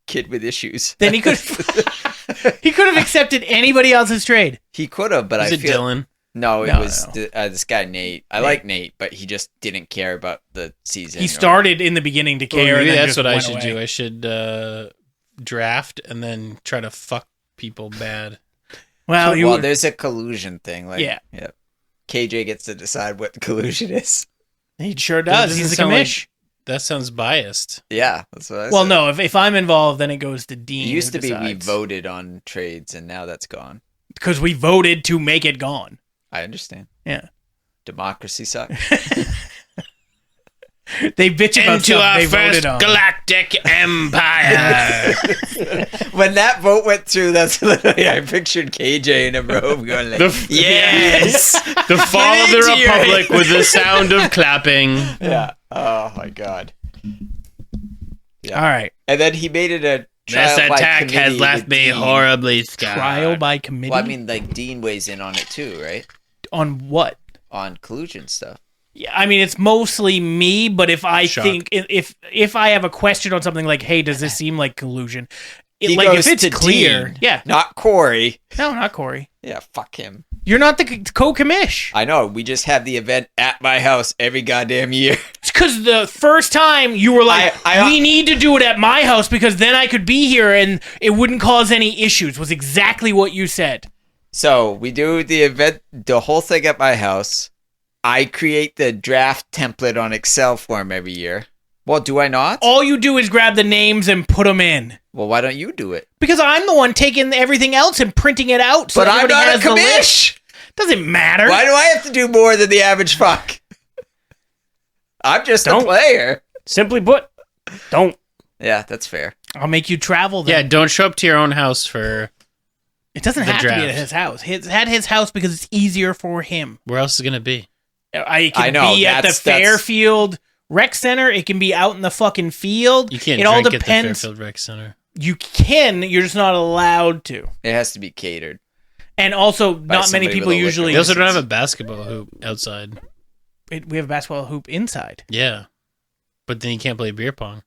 kid with issues. Then he could have accepted anybody else's trade. He could have, but Is I it feel Dylan? No, it No, was no. this guy Nate. I like Nate, but he just didn't care about the season. He started in the beginning to care. Maybe and then that's just what I went should away. do. I should draft and then try to fuck people bad. Well, you Well, were- there's a collusion thing. Like, Yeah. KJ gets to decide what collusion is. he sure That does. doesn't He's the sound like- commish. That sounds biased. Yeah, that's what I Well, said. no. If I'm involved, then it goes to Dean. It used to be we voted on trades, and now that's gone. because we voted to make it gone. I understand. Yeah. Democracy sucks. They bitch about Into stuff our they first voted on. galactic empire. When that vote went through, that's literally I pictured KJ in a robe going like, The- yes, The fall of the into your- Republic with the sound of clapping. yeah. Oh my god. All right. And then he made it a This trial by attack committee has left with me Dean. horribly scarred. Trial by committee. Well, I mean, like Dean weighs in on it too, right? on what? On collusion stuff. Yeah, I mean it's mostly me, but if I Shock. think if I have a question on something like, hey, does this seem like collusion? He Like if goes it's to clear, Dean, yeah. not Corey. No, not Corey. Yeah, fuck him. You're not the co-commish. I know. We just have the event at my house every goddamn year. It's because the first time you were like, we need to do it at my house because then I could be here and it wouldn't cause any issues. Was exactly what you said. So we do the event, the whole thing at my house. I create the draft template on Excel form every year. Well, do I not? All you do is grab the names and put them in. Well, why don't you do it? Because I'm the one taking everything else and printing it out. So But I'm everybody not a has the list. commish. Doesn't matter. Why do I have to do more than the average fuck? I'm just a Don't. player. Simply put, don't. Yeah, that's fair. I'll make you travel. Then. Yeah, don't show up to your own house for. It doesn't The have to be at draft. his house. It's at his house because it's easier for him. Where else is it gonna be? It can I know, be at the that's- Fairfield Rec Center. It can be out in the fucking field. You can't It all drink at the depends. Fairfield Rec Center. You can. You're just not allowed to. It has to be catered. And also, not many somebody people with a liquor usually. We also don't have a basketball hoop outside. We have a basketball hoop inside. Yeah, but then you can't play beer pong.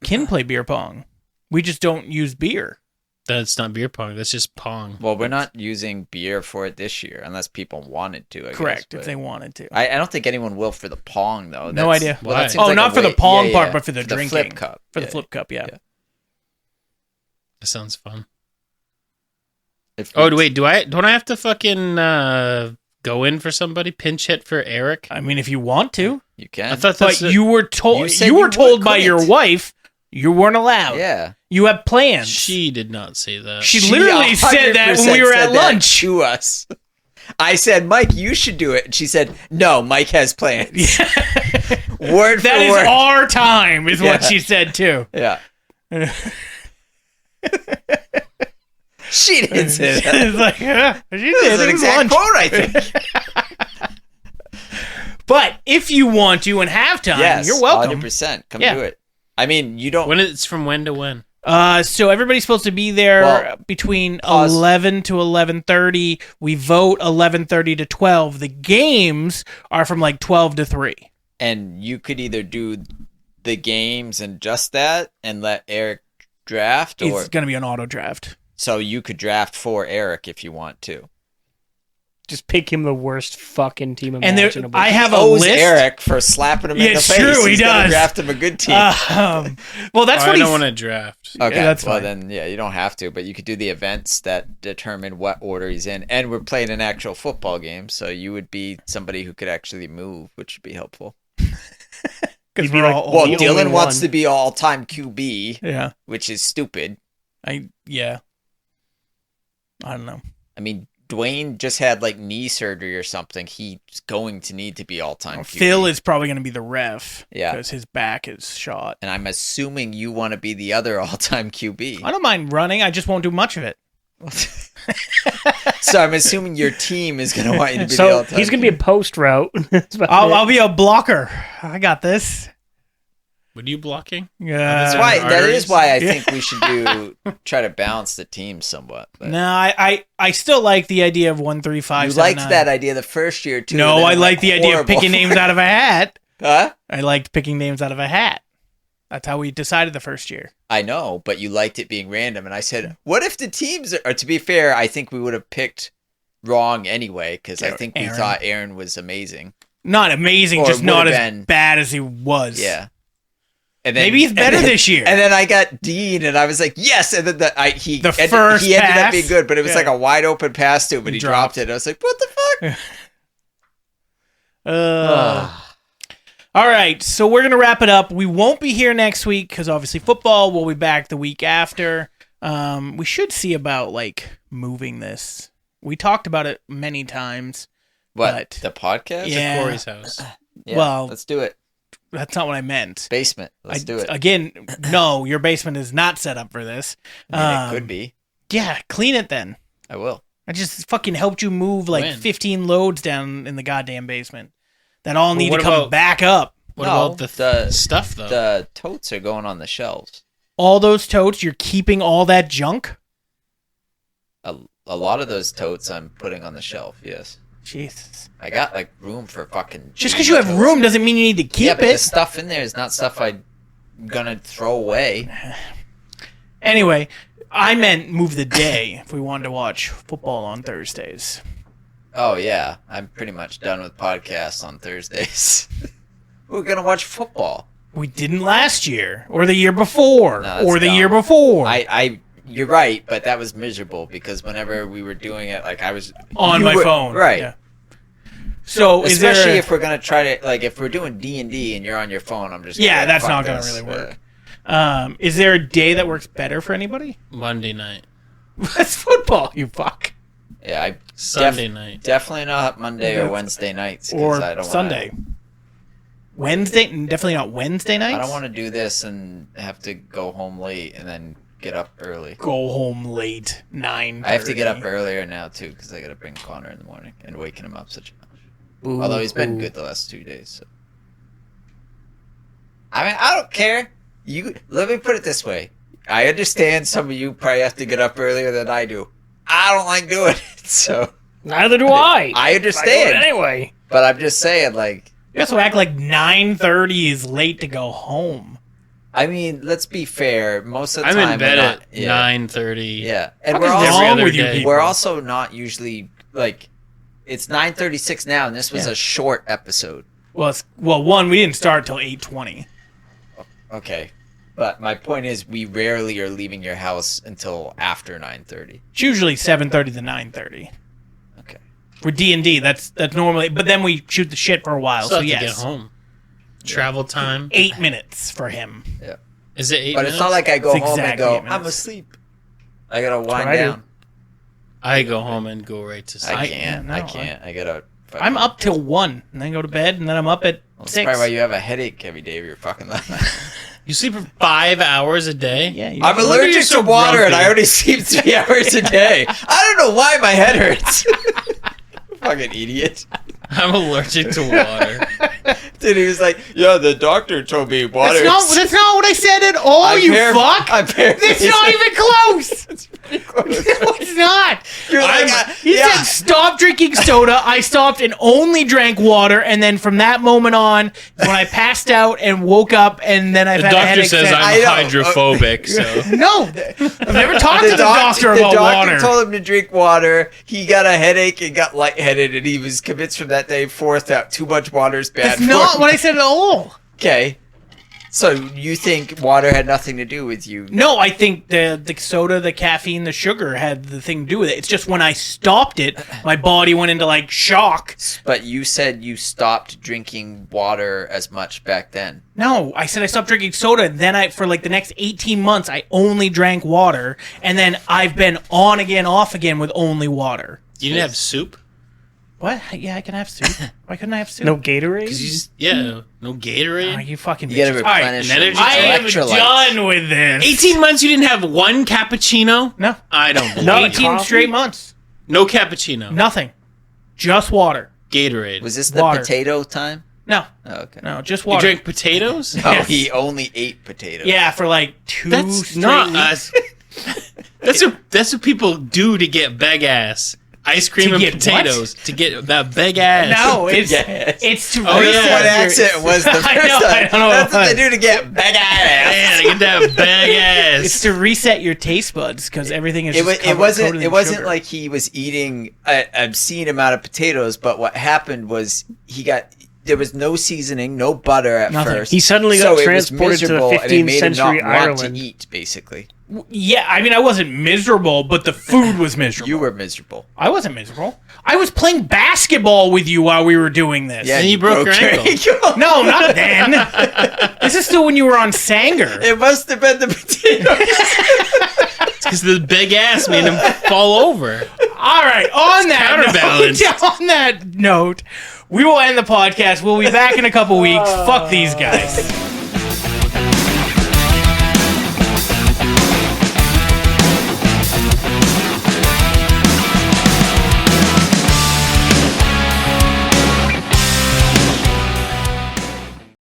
Can play beer pong. We just don't use beer. That's not beer pong. That's just pong. Well, we're not using beer for it this year unless people wanted to. I Correct, guess, if they wanted to. I don't think anyone will for the pong though. No idea. Well, that Why? seems Oh, like not a for the way- pong yeah, part, yeah. but for the drinking. flip cup. For the Yeah. flip cup, yeah. Yeah. That sounds fun. If Oh we- wait, don't I have to fucking go in for somebody? Pinch hit for Eric? I mean, if you want to. you can. I thought But that's you were told You said you were you told by your couldn't. wife you weren't allowed. Yeah. You have plans. She did not say that. She literally said that when we were 100% at said that lunch. to us. I said, Mike, you should do it. And she said, no, Mike has plans. Word That for is word. our time, is what Yeah. she said too. Yeah. She didn't say that. It's like, yeah, she That's did. an It was exact lunch. quote, I think. But if you want to and have time, Yes, you're welcome. 100%. Come Yeah. do it. I mean, you don't. It's from when to when? So everybody's supposed to be there Well, between pause. 11 to 11:30. We vote 11:30 to 12. The games are from like 12 to 3. And you could either do the games and just that and let Eric draft, or It's going to be an auto draft. so you could draft for Eric if you want to. Just pick him the worst fucking team And there, imaginable. I have a Owes list. Eric for slapping him Yeah, in the it's face. true, he He's gonna does. draft him a good team. Well, that's I what don't he's. want to draft. Okay, that's well fine. then, yeah, you don't have to, but you could do the events that determine what order he's in. And we're playing an actual football game, so you would be somebody who could actually move, which would be helpful. Because You'd be we're like, all Well, the Dylan only wants one. to be all-time QB, yeah. which is stupid. Yeah. I don't know. I mean, Dwayne just had like knee surgery or something. He's going to need to be all-time QB. Phil is probably going to be the ref. Yeah. Because his back is shot. And I'm assuming you want to be the other all-time QB. I don't mind running. I just won't do much of it. So I'm assuming your team is going to want you to be the So all-time he's going to be a post route. That's about it. I'll be a blocker. I got this. What are you blocking? Yeah. That's why. That arteries? is why I think we should try to balance the team somewhat. But No, I still like the idea of 1, 3, 5, you 7, liked 9. that idea the first year too. No, and then I it like went the idea of horrible. picking names out of a hat. Huh? I liked picking names out of a hat. That's how we decided the first year. I know, but you liked it being random, and I said, "What if the teams are?" To be fair, I think we would have picked wrong anyway because I think we Aaron. thought Aaron was amazing. Not amazing, Or just not would've as been- bad as he was. Yeah. And then, Maybe he's better and then- this year. And then I got Dean, and I was like, yes. And then he The ended, first he ended pass? up being good, but it was Yeah. like a wide open pass to him, but He he dropped it. I was like, what the fuck? All right, so we're gonna wrap it up. We won't be here next week because obviously football. We'll be back the week after. We should see about like moving this. We talked about it many times. What? But- The podcast? Yeah. Corey's house. Yeah, Well- let's do it. That's not what I meant. Basement. Let's do it. Again, no, your basement is not set up for this. I mean, it could be. Yeah, clean it then. I will. I just fucking helped you move like When? 15 loads down in the goddamn basement that all need to what come about- back up. What No, about the, the- stuff though? The totes are going on the shelves. All those totes, you're keeping all that junk? A lot of those totes I'm putting on the shelf, yes. Jesus. I got like room for fucking. Just because you have totes. room doesn't mean you need to keep Yeah, but the it. stuff in there is not stuff I'm gonna throw away. Anyway, I meant move the day if we wanted to watch football on Thursdays. Oh yeah, I'm pretty much done with podcasts on Thursdays. We're gonna watch football. We didn't last year, or the year before, No, that's or the dumb. year before. You're right, but that was miserable because whenever we were doing it, like I was on you my were- phone. right? Yeah. So is Especially there? if we're gonna try to like if we're doing D&D and you're on your phone, I'm just Yeah, like, that's fuck not gonna this. really work. Is there a day that works better for anybody? Monday night, That's football. You fuck. Yeah, I Sunday night. definitely not Monday or Wednesday nights 'cause Or I don't Sunday. Wednesday? Definitely not Wednesday nights. I don't want to do this and have to go home late and then get up early. go home late 9. I have to get up earlier now too because I got to bring Connor in the morning and waking him up such a much. Although he's been good the last 2 days. So. I mean, I don't care. You let me put it this way. I understand some of you probably have to get up earlier than I do. I don't like doing it, so Neither do I. I understand. do it anyway. But I'm just saying, like, You also act like 9:30 is late to go home. I mean, let's be fair. Most of the I'm time, in bed we're at not, yeah, 9:30. yeah, and What we're is also wrong other with you day. people? we're also not usually like. It's 9:36 now, and this was Yeah. a short episode. Well, one, we didn't start till 8:20. Okay, but my point is, we rarely are leaving your house until after 9:30. It's usually 7:30 to 9:30. Okay. For D&D, that's normally, but then we shoot the shit for a while. Still So have to yes, get home. Travel time. 8 minutes for him. Is it 8 But minutes? it's not like I go It's home and exactly go, 8 minutes. I'm asleep. I gotta wind what I do. down. I go home and go right to sleep. I I- can't. no, I can't. I gotta. fucking- I'm up till 1, and then go to bed, and then I'm up at That's 6. probably why you have a headache every day of your fucking life. You sleep for 5 hours a day? Yeah, you I'm you're allergic so to water, and grumpy. I already sleep 3 hours a day. I don't know why my head hurts. Fucking idiot. I'm allergic to water. Dude, he was like, "Yeah, the doctor told me water." That's not what I said at all, I'm you par- fuck! I'm It's not even close! No, it's not! You're like, He yeah. said stop drinking soda. I stopped and only drank water, and then from that moment on, when I passed out and woke up, and then I've The had a doctor headache. says since- I I'm know. hydrophobic, so. No, I've never talked to the doctor the about doctor water. told him to drink water. He got a headache and got lightheaded, and he was convinced from that day forth that too much water is bad. That's for not him. what I said at all. Okay. So you think water had nothing to do with you? No, I think the soda, the caffeine, the sugar had the thing to do with it. It's just when I stopped it, my body went into like shock. But you said you stopped drinking water as much back then. No, I said I stopped drinking soda. Then for like the next 18 months, I only drank water. And then I've been on again, off again with only water. You didn't have soup? What? Yeah, I can have soup. Why couldn't I have soup? No Gatorade? No Gatorade? Oh, you fucking You gotta bitches. All right, replenish an your energy I am electrolytes. done with this. 18 months you didn't have one cappuccino? No. I don't believe No, it. 18 coffee? straight months. No cappuccino. Nothing. Just water. Gatorade. Was this the Water. potato time? No, Oh, okay. no, just you water. drank potatoes? Oh, Yes. he only ate potatoes. Yeah, for like 2 That's straight not weeks. us. That's what people do to get big ass. ice cream To and get potatoes to get that big ass. No, it's Yes. it's to Oh, yeah. reset What your- accent was the first I know, time? I don't know That's what what it they do to get big ass. Man, get that big ass. It's to reset your taste buds because everything is. It, Just was, covered- it coated in wasn't sugar. like he was eating an obscene amount of potatoes, but what happened was there was no seasoning, no butter at Nothing. first. He suddenly So got it was transported to the miserable, and it 15th made him century not want Ireland. to eat, basically. Yeah, I mean, I wasn't miserable, but the food was miserable. You were miserable. I wasn't miserable. I was playing basketball with you while we were doing this. Yeah, And you broke your ankle. No, not then. This is still when you were on Sanger. It must have been the potatoes. Because the big ass made him fall over. All right. On that counterbalanced. note, on that note, we will end the podcast. We'll be back in a couple weeks. Fuck these guys.